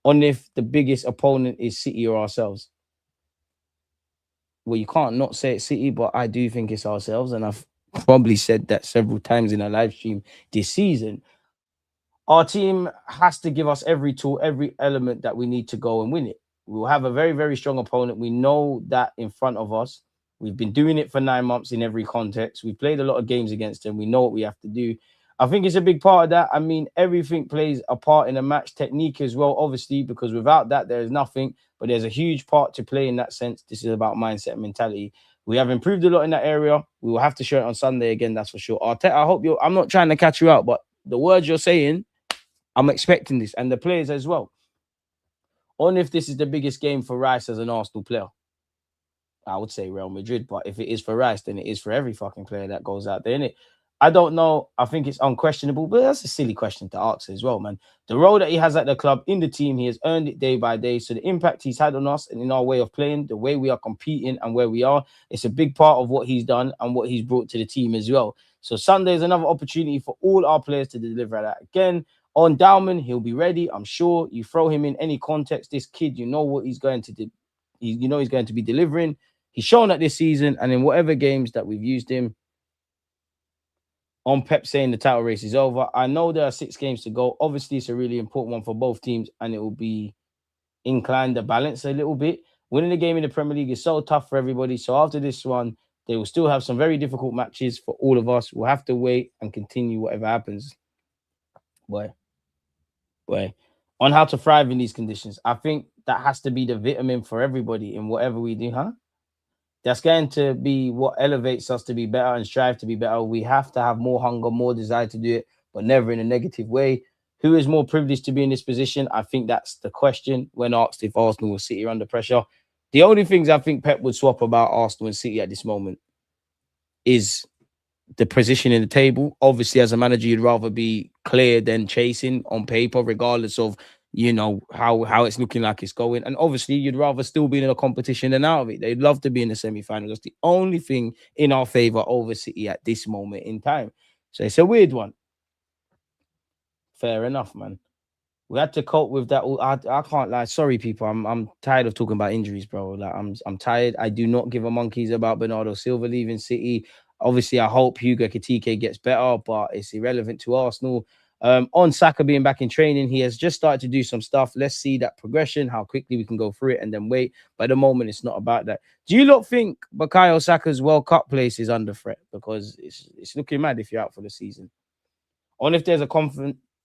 On if the biggest opponent is City or ourselves. Well, you can't not say it's City, but I do think it's ourselves. And I've probably said that several times in a live stream this season. Our team has to give us every tool, every element that we need to go and win it. We'll have a very, very strong opponent. We know that in front of us. We've been doing it for 9 months in every context. We've played a lot of games against them. We know what we have to do. I think it's a big part of that. I mean, everything plays a part in a match, technique as well, obviously, because without that, there is nothing. But there's a huge part to play in that sense. This is about mindset and mentality. We have improved a lot in that area. We will have to show it on Sunday again, that's for sure. Arteta, I hope I'm not trying to catch you out, but the words you're saying, I'm expecting this. And the players as well. On if this is the biggest game for Rice as an Arsenal player. I would say Real Madrid, but if it is for Rice, then it is for every fucking player that goes out there, innit? I don't know. I think it's unquestionable, but that's a silly question to ask as well, man. The role that he has at the club, in the team, he has earned it day by day. So the impact he's had on us and in our way of playing, the way we are competing and where we are, it's a big part of what he's done and what he's brought to the team as well. So Sunday is another opportunity for all our players to deliver that. Again, on Dowman, he'll be ready. I'm sure you throw him in any context. This kid, you know what he's going to do. You know he's going to be delivering. He's shown that this season and in whatever games that we've used him. On Pep saying the title race is over. I know there are 6 games to go. Obviously, it's a really important one for both teams, and it will be inclined to balance a little bit. Winning the game in the Premier League is so tough for everybody. So after this one, they will still have some very difficult matches for all of us. We'll have to wait and continue whatever happens. Boy. On how to thrive in these conditions. I think that has to be the vitamin for everybody in whatever we do, huh? That's going to be what elevates us to be better and strive to be better. We have to have more hunger, more desire to do it, but never in a negative way. Who is more privileged to be in this position? I think that's the question when asked if Arsenal or City are under pressure. The only things I think Pep would swap about Arsenal and City at this moment is the position in the table. Obviously, as a manager, you'd rather be clear than chasing on paper, regardless of how it's looking like it's going. And obviously, you'd rather still be in a competition than out of it. They'd love to be in the semi-final. That's the only thing in our favor over City at this moment in time. So it's a weird one. Fair enough, man. We had to cope with that. I can't lie. Sorry, people. I'm tired of talking about injuries, bro. Like I'm tired. I do not give a monkeys about Bernardo Silva leaving City. Obviously, I hope Hugo Ekitike gets better, but it's irrelevant to Arsenal. On Saka being back in training, he has just started to do some stuff. Let's see that progression, how quickly we can go through it and then wait. But at the moment, it's not about that. Do you not think Bukayo Saka's World Cup place is under threat? Because it's looking mad if you're out for the season. On if there's a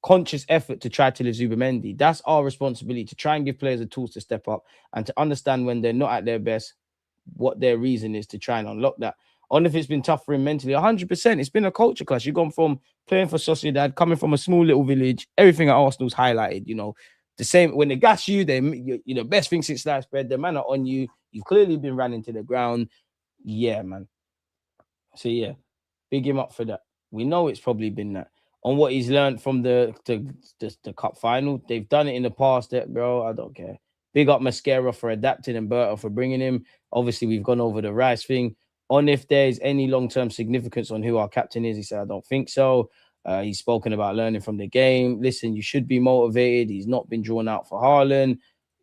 conscious effort to try to live Zubimendi, that's our responsibility to try and give players the tools to step up and to understand when they're not at their best, what their reason is to try and unlock that. On if it's been tough for him mentally, 100%. It's been a culture clash. You've gone from playing for Sociedad, coming from a small little village, everything at Arsenal's highlighted, the same when they gas you, best thing since sliced bread, the man are on you. You've clearly been ran into the ground. Yeah, man. So yeah, big him up for that. We know it's probably been that. On what he's learned from the cup final, they've done it in the past. Bro, I don't care. Big up Mascara for adapting and Berto for bringing him. Obviously, we've gone over the Rice thing. On if there's any long-term significance on who our captain is, he said, I don't think so. He's spoken about learning from the game. Listen, you should be motivated. He's not been drawn out for Haaland.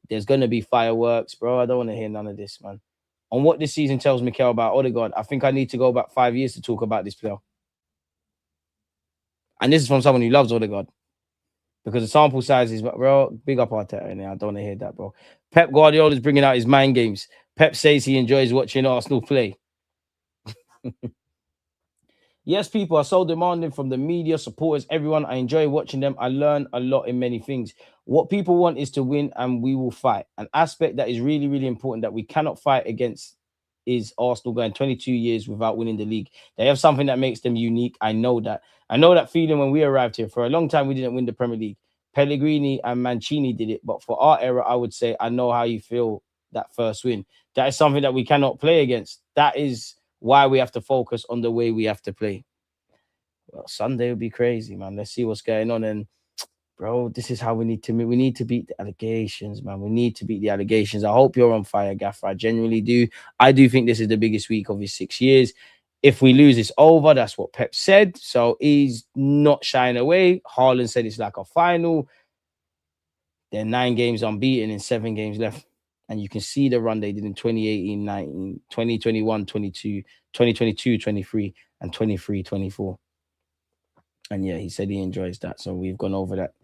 There's going to be fireworks, bro. I don't want to hear none of this, man. On what this season tells Mikel about Odegaard, I think I need to go back 5 years to talk about this player. And this is from someone who loves Odegaard. Because the sample size is, bro, big up Arteta in there. I don't want to hear that, bro. Pep Guardiola is bringing out his mind games. Pep says he enjoys watching Arsenal play. Yes, people are so demanding from the media, supporters, everyone. I enjoy watching them. I learn a lot in many things. What people want is to win, and we will fight. An aspect that is really, really important that we cannot fight against is Arsenal going 22 years without winning the league. They have something that makes them unique. I know that. I know that feeling when we arrived here. For a long time, we didn't win the Premier League. Pellegrini and Mancini did it. But for our era, I would say I know how you feel that first win. That is something that we cannot play against. That is why we have to focus on the way we have to play. Well, Sunday will be crazy, man. Let's see what's going on. And bro, this is how we need to we need to beat the allegations, man. We need to beat the allegations. I hope you're on fire, Gaffer. I genuinely do. I do think this is the biggest week of his 6 years. If we lose, it's over. That's what Pep said. So he's not shying away. Haaland said it's like a final. They're 9 games unbeaten and 7 games left. And you can see the run they did in 2018, 19, 2021, 22, 2022, 23, and 23, 24. And yeah, he said he enjoys that. So we've gone over that.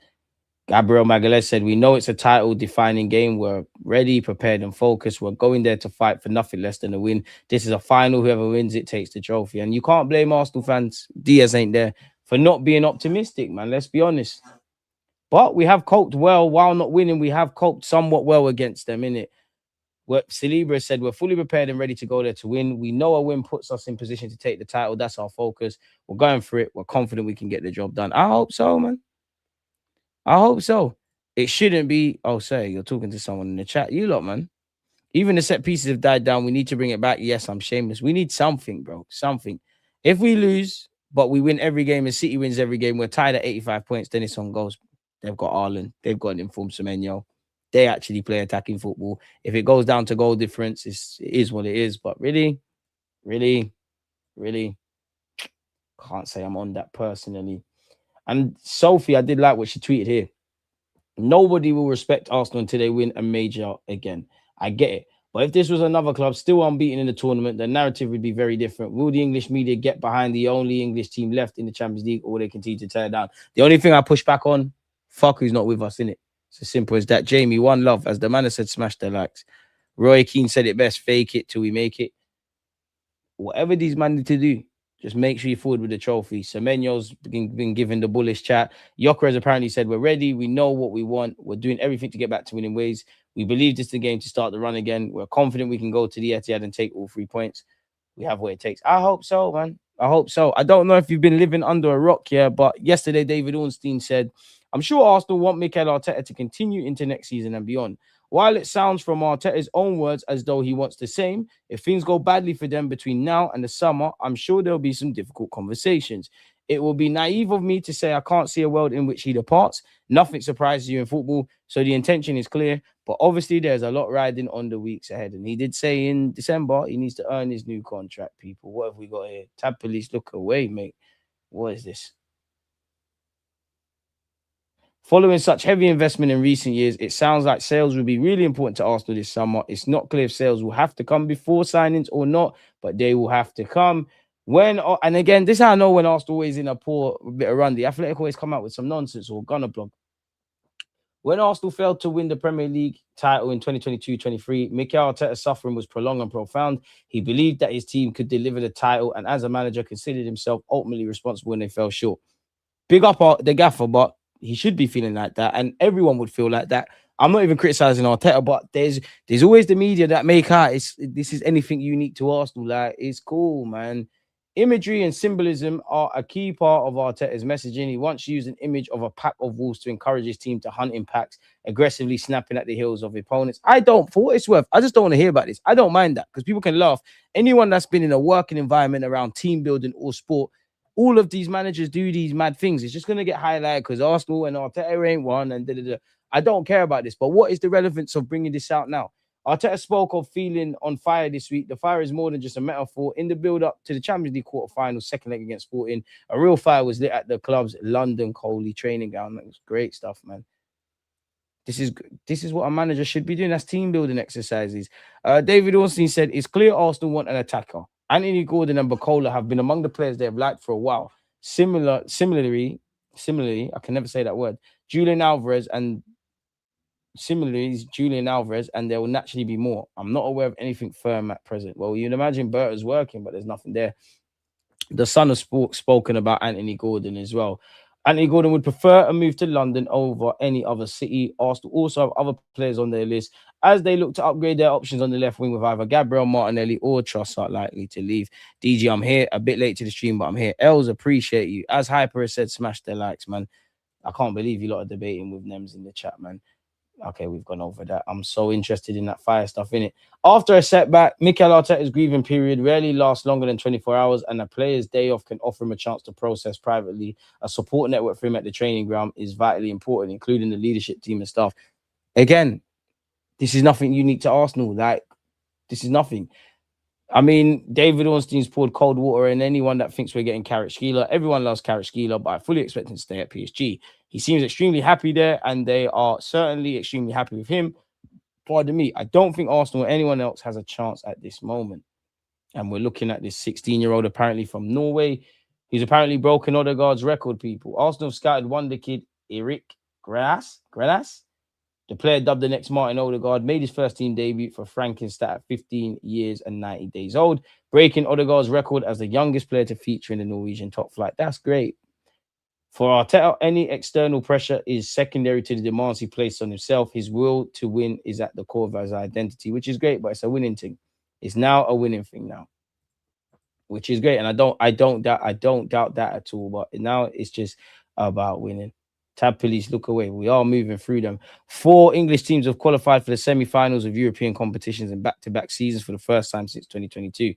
Gabriel Magalhaes said, we know it's a title-defining game. We're ready, prepared, and focused. We're going there to fight for nothing less than a win. This is a final. Whoever wins it takes the trophy. And you can't blame Arsenal fans. Diaz ain't there for not being optimistic, man. Let's be honest. But we have coped well. While not winning, we have coped somewhat well against them, innit? What Celebra said, we're fully prepared and ready to go there to win. We know a win puts us in position to take the title. That's our focus. We're going for it. We're confident we can get the job done. I hope so, man. I hope so. It shouldn't be, oh, say, you're talking to someone in the chat. You lot, man. Even the set pieces have died down. We need to bring it back. Yes, I'm shameless. We need something, bro. Something. If we lose, but we win every game and City wins every game, we're tied at 85 points, then it's on goals. They've got Ireland. They've got an informed Semenyo. They actually play attacking football. If it goes down to goal difference, it is what it is. But really, can't say I'm on that personally. And Sophie, I did like what she tweeted here. Nobody will respect Arsenal until they win a major again. I get it. But if this was another club still unbeaten in the tournament, the narrative would be very different. Will the English media get behind the only English team left in the Champions League, or will they continue to tear down? The only thing I push back on, fuck who's not with us, innit? It's as simple as that. Jamie, one love. As the man has said, smash their likes. Roy Keane said it best, fake it till we make it. Whatever these men need to do, just make sure you forward with the trophy. Semenyo's been given the bullish chat. Yoker has apparently said, we're ready. We know what we want. We're doing everything to get back to winning ways. We believe this is the game to start the run again. We're confident we can go to the Etihad and take all 3 points. We have what it takes. I hope so, man. I hope so. I don't know if you've been living under a rock here, but yesterday David Ornstein said, I'm sure Arsenal want Mikel Arteta to continue into next season and beyond. While it sounds from Arteta's own words as though he wants the same, if things go badly for them between now and the summer, I'm sure there'll be some difficult conversations. It will be naive of me to say I can't see a world in which he departs. Nothing surprises you in football, so the intention is clear. But obviously, there's a lot riding on the weeks ahead. And he did say in December he needs to earn his new contract, people. What have we got here? Tab police, look away, mate. What is this? Following such heavy investment in recent years, it sounds like sales will be really important to Arsenal this summer. It's not clear if sales will have to come before signings or not, but they will have to come. And again, this is how I know when Arsenal is in a poor bit of run. The Athletic always come out with some nonsense or Gunner blog. When Arsenal failed to win the Premier League title in 2022-23, Mikel Arteta's suffering was prolonged and profound. He believed that his team could deliver the title, and as a manager, considered himself ultimately responsible when they fell short. Big up the gaffer, but he should be feeling like that, and everyone would feel like that. I'm not even criticizing Arteta, but there's always the media that make out this is anything unique to Arsenal. Like, it's cool, man. Imagery and symbolism are a key part of Arteta's messaging. He once used an image of a pack of wolves to encourage his team to hunt in packs, aggressively snapping at the heels of opponents. For what it's worth, I just don't want to hear about this. I don't mind that because people can laugh. Anyone that's been in a working environment around team building or sport, all of these managers do these mad things. It's just going to get highlighted because Arsenal and Arteta ain't one and da-da-da. I don't care about this, but what is the relevance of bringing this out now? Arteta spoke of feeling on fire this week. The fire is more than just a metaphor. In the build-up to the Champions League quarterfinals, second leg against Sporting, a real fire was lit at the club's London Coley training ground. That was great stuff, man. This is what a manager should be doing. That's team building exercises. David Ornstein said, it's clear Arsenal want an attacker. Anthony Gordon and Bacola have been among the players they have liked for a while. Similarly, I can never say that word. Julian Alvarez, and there will naturally be more. I'm not aware of anything firm at present. Well, you'd imagine Berta's working, but there's nothing there. The Sun has spoken about Anthony Gordon as well. Anthony Gordon would prefer a move to London over any other city. Arsenal also have other players on their list as they look to upgrade their options on the left wing with either Gabriel Martinelli or Trossard likely to leave. DG, I'm here. A bit late to the stream, but I'm here. Els, appreciate you. As Hyper has said, smash their likes, man. I can't believe you lot are debating with Nems in the chat, man. Okay, we've gone over that. I'm so interested in that fire stuff, innit? After a setback, Mikel Arteta's grieving period rarely lasts longer than 24 hours, and a player's day off can offer him a chance to process privately. A support network for him at the training ground is vitally important, including the leadership team and staff. Again, this is nothing unique to Arsenal. Like, this is nothing. I mean, David Ornstein's poured cold water in anyone that thinks we're getting Kvaratskhelia. Everyone loves Kvaratskhelia, but I fully expect him to stay at PSG. He seems extremely happy there, and they are certainly extremely happy with him. Pardon me, I don't think Arsenal or anyone else has a chance at this moment. And we're looking at this 16-year-old apparently from Norway. He's apparently broken Odegaard's record, people. Arsenal have scouted wonder kid Erik Grenas. The player, dubbed the next Martin Odegaard, made his first team debut for Frankenstein at 15 years and 90 days old, breaking Odegaard's record as the youngest player to feature in the Norwegian top flight. That's great. For Arteta, any external pressure is secondary to the demands he placed on himself. His will to win is at the core of his identity, which is great, but it's a winning thing. It's now a winning thing now, which is great. And I don't doubt that at all. But now it's just about winning. Tab police, look away. We are moving through them. 4 English teams have qualified for the semi-finals of European competitions in back-to-back seasons for the first time since 2022.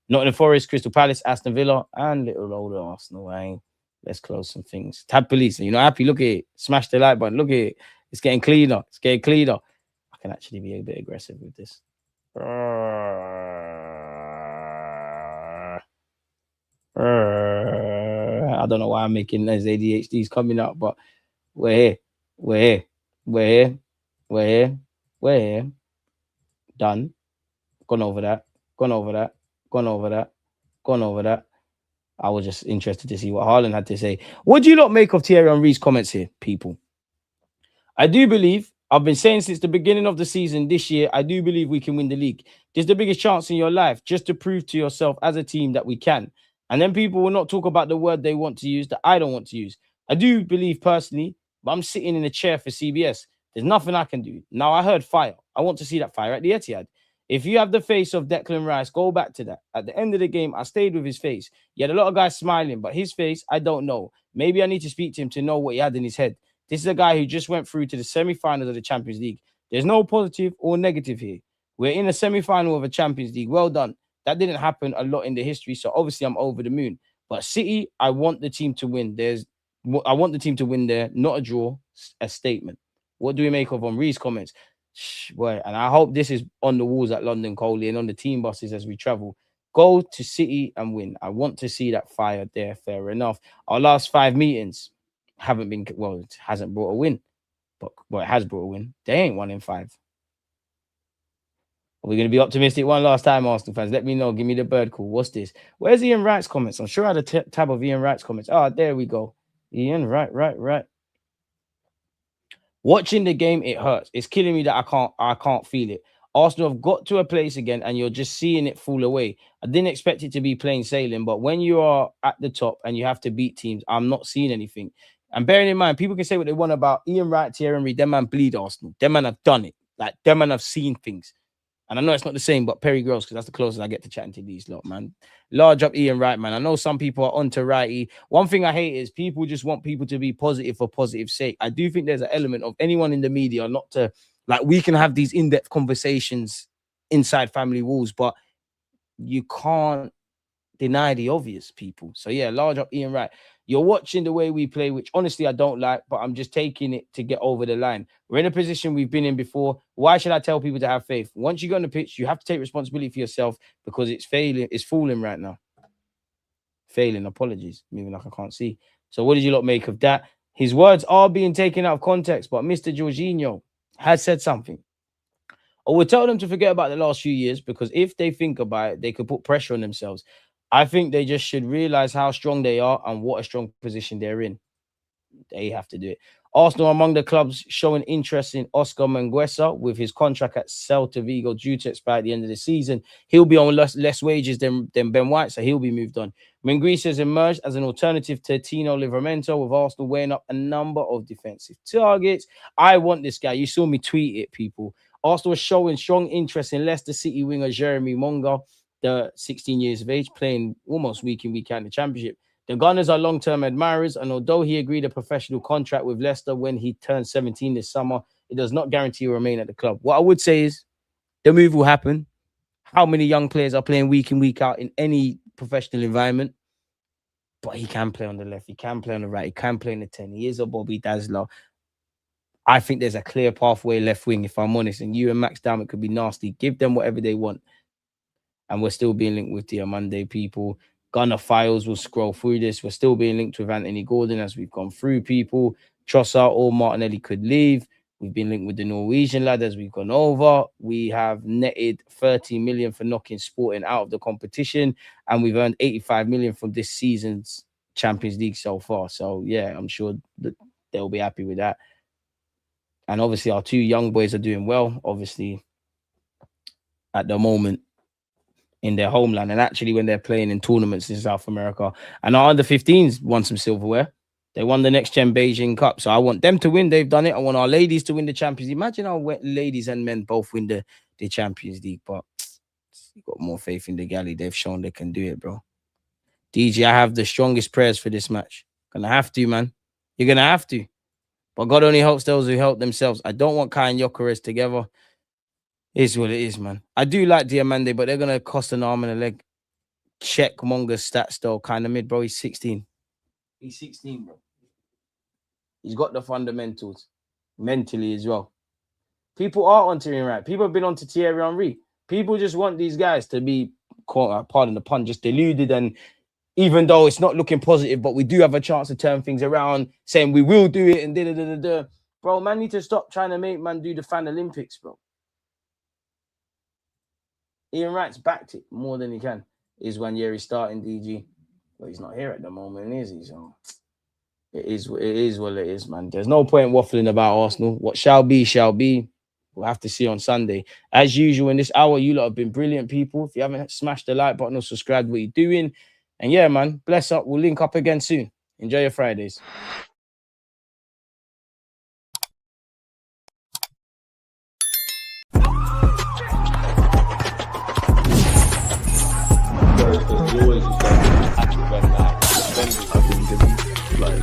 Nottingham Forest, Crystal Palace, Aston Villa, and little older Arsenal. Let's close some things. Tab police, you're not happy? Look at it. Smash the like button. Look at it. It's getting cleaner. It's getting cleaner. I can actually be a bit aggressive with this. I don't know why I'm making those ADHDs coming up, but we're here. Done. Gone over that. I was just interested to see what Haaland had to say. What do you lot make of Thierry Henry's comments here, people? I do believe, I've been saying since the beginning of the season this year, I do believe we can win the league. This is the biggest chance in your life, just to prove to yourself as a team that we can. And then people will not talk about the word they want to use that I don't want to use. I do believe personally, but I'm sitting in a chair for CBS. There's nothing I can do. Now, I heard fire. I want to see that fire at the Etihad. If you have the face of Declan Rice, go back to that. At the end of the game, I stayed with his face. He had a lot of guys smiling, but his face, I don't know. Maybe I need to speak to him to know what he had in his head. This is a guy who just went through to the semi-finals of the Champions League. There's no positive or negative here. We're in a semi-final of a Champions League. Well done. That didn't happen a lot in the history, so obviously I'm over the moon. But City, I want the team to win. I want the team to win there, not a draw, a statement. What do we make of Henry's comments? Boy, and I hope this is on the walls at London Coley and on the team buses as we travel. Go to City and win. I want to see that fire there. Fair enough. Our last 5 meetings haven't been, well, it hasn't brought a win, but it has brought a win. They ain't 1 in 5. Are we going to be optimistic one last time, Arsenal fans? Let me know. Give me the bird call. What's this? Where's Ian Wright's comments? I'm sure I had a tab of Ian Wright's comments. Oh, there we go. Ian, right. Watching the game, it hurts. It's killing me that I can't feel it. Arsenal have got to a place again, and you're just seeing it fall away. I didn't expect it to be plain sailing, but when you are at the top and you have to beat teams, I'm not seeing anything. And bearing in mind, people can say what they want about Ian Wright, Thierry Henry. Them man bleed Arsenal. Them man have done it. Like, them man have seen things. And I know it's not the same, but Perry Gross, because that's the closest I get to chatting to these lot, man. Large up Ian Wright, man. I know some people are onto Wrighty. One thing I hate is people just want people to be positive for positive sake. I do think there's an element of anyone in the media not to, like, we can have these in-depth conversations inside family walls, but you can't deny the obvious, people. So, yeah, large up Ian Wright. You're watching the way we play, which honestly I don't like, but I'm just taking it to get over the line. We're in a position we've been in before. Why should I tell people to have faith? Once you go on the pitch, you have to take responsibility for yourself because it's failing. It's falling right now. Failing. Apologies. Moving like I can't see. So what did you lot make of that? His words are being taken out of context, but Mr. Jorginho has said something. I would tell them to forget about the last few years because if they think about it, they could put pressure on themselves. I think they just should realize how strong they are and what a strong position they're in. They have to do it. Arsenal among the clubs showing interest in Oscar Mingueza with his contract at Celta Vigo due to expire at the end of the season. He'll be on less wages than Ben White, so he'll be moved on. Mingueza has emerged as an alternative to Tino Livramento, with Arsenal weighing up a number of defensive targets. I want this guy. You saw me tweet it, people. Arsenal is showing strong interest in Leicester City winger Jeremy Monga, the 16 years of age, playing almost week in, week out in the Championship. The Gunners are long-term admirers, and although he agreed a professional contract with Leicester when he turned 17 this summer, it does not guarantee he'll remain at the club. What I would say is the move will happen. How many young players are playing week in, week out in any professional environment? But he can play on the left. He can play on the right. He can play in the 10. He is a Bobby Dazzler. I think there's a clear pathway left wing, if I'm honest. And you and Max Diamond could be nasty. Give them whatever they want. And we're still being linked with the Monday people. Gunner Files will scroll through this. We're still being linked with Anthony Gordon as we've gone through people. Trossard or Martinelli could leave. We've been linked with the Norwegian lad as we've gone over. We have netted 30 million for knocking Sporting out of the competition. And we've earned 85 million from this season's Champions League so far. So, yeah, I'm sure that they'll be happy with that. And obviously, our two young boys are doing well, obviously, at the moment in their homeland. And actually, when they're playing in tournaments in South America. And our under-15s won some silverware. They won the next gen Beijing Cup. So I want them to win. They've done it. I want our ladies to win the Champions League. Imagine our ladies and men both win the Champions League. But you've got more faith in the galley. They've shown they can do it, bro. DG, I have the strongest prayers for this match. Gonna have to, man. You're gonna have to. But God only helps those who help themselves. I don't want Kai and Gyökeres together. It is what it is, man. I do like Diamande, but they're gonna cost an arm and a leg. Check Monga's stats though, kind of mid, bro. He's 16. He's 16, bro. He's got the fundamentals mentally as well. People are on Thierry Henry. People have been on to Thierry Henry. People just want these guys to be, pardon the pun, just deluded. And even though it's not looking positive, but we do have a chance to turn things around, saying we will do it and da-da-da-da-da. Bro, man need to stop trying to make man do the Fan Olympics, bro. Ian Wright's backed it more than he can. Is when Yeri's starting DG. But he's not here at the moment, is he? So it is what it is, man. There's no point waffling about Arsenal. What shall be, shall be. We'll have to see on Sunday. As usual, in this hour, you lot have been brilliant people. If you haven't smashed the like button or subscribed, what you're doing. And yeah, man, bless up. We'll link up again soon. Enjoy your Fridays. Like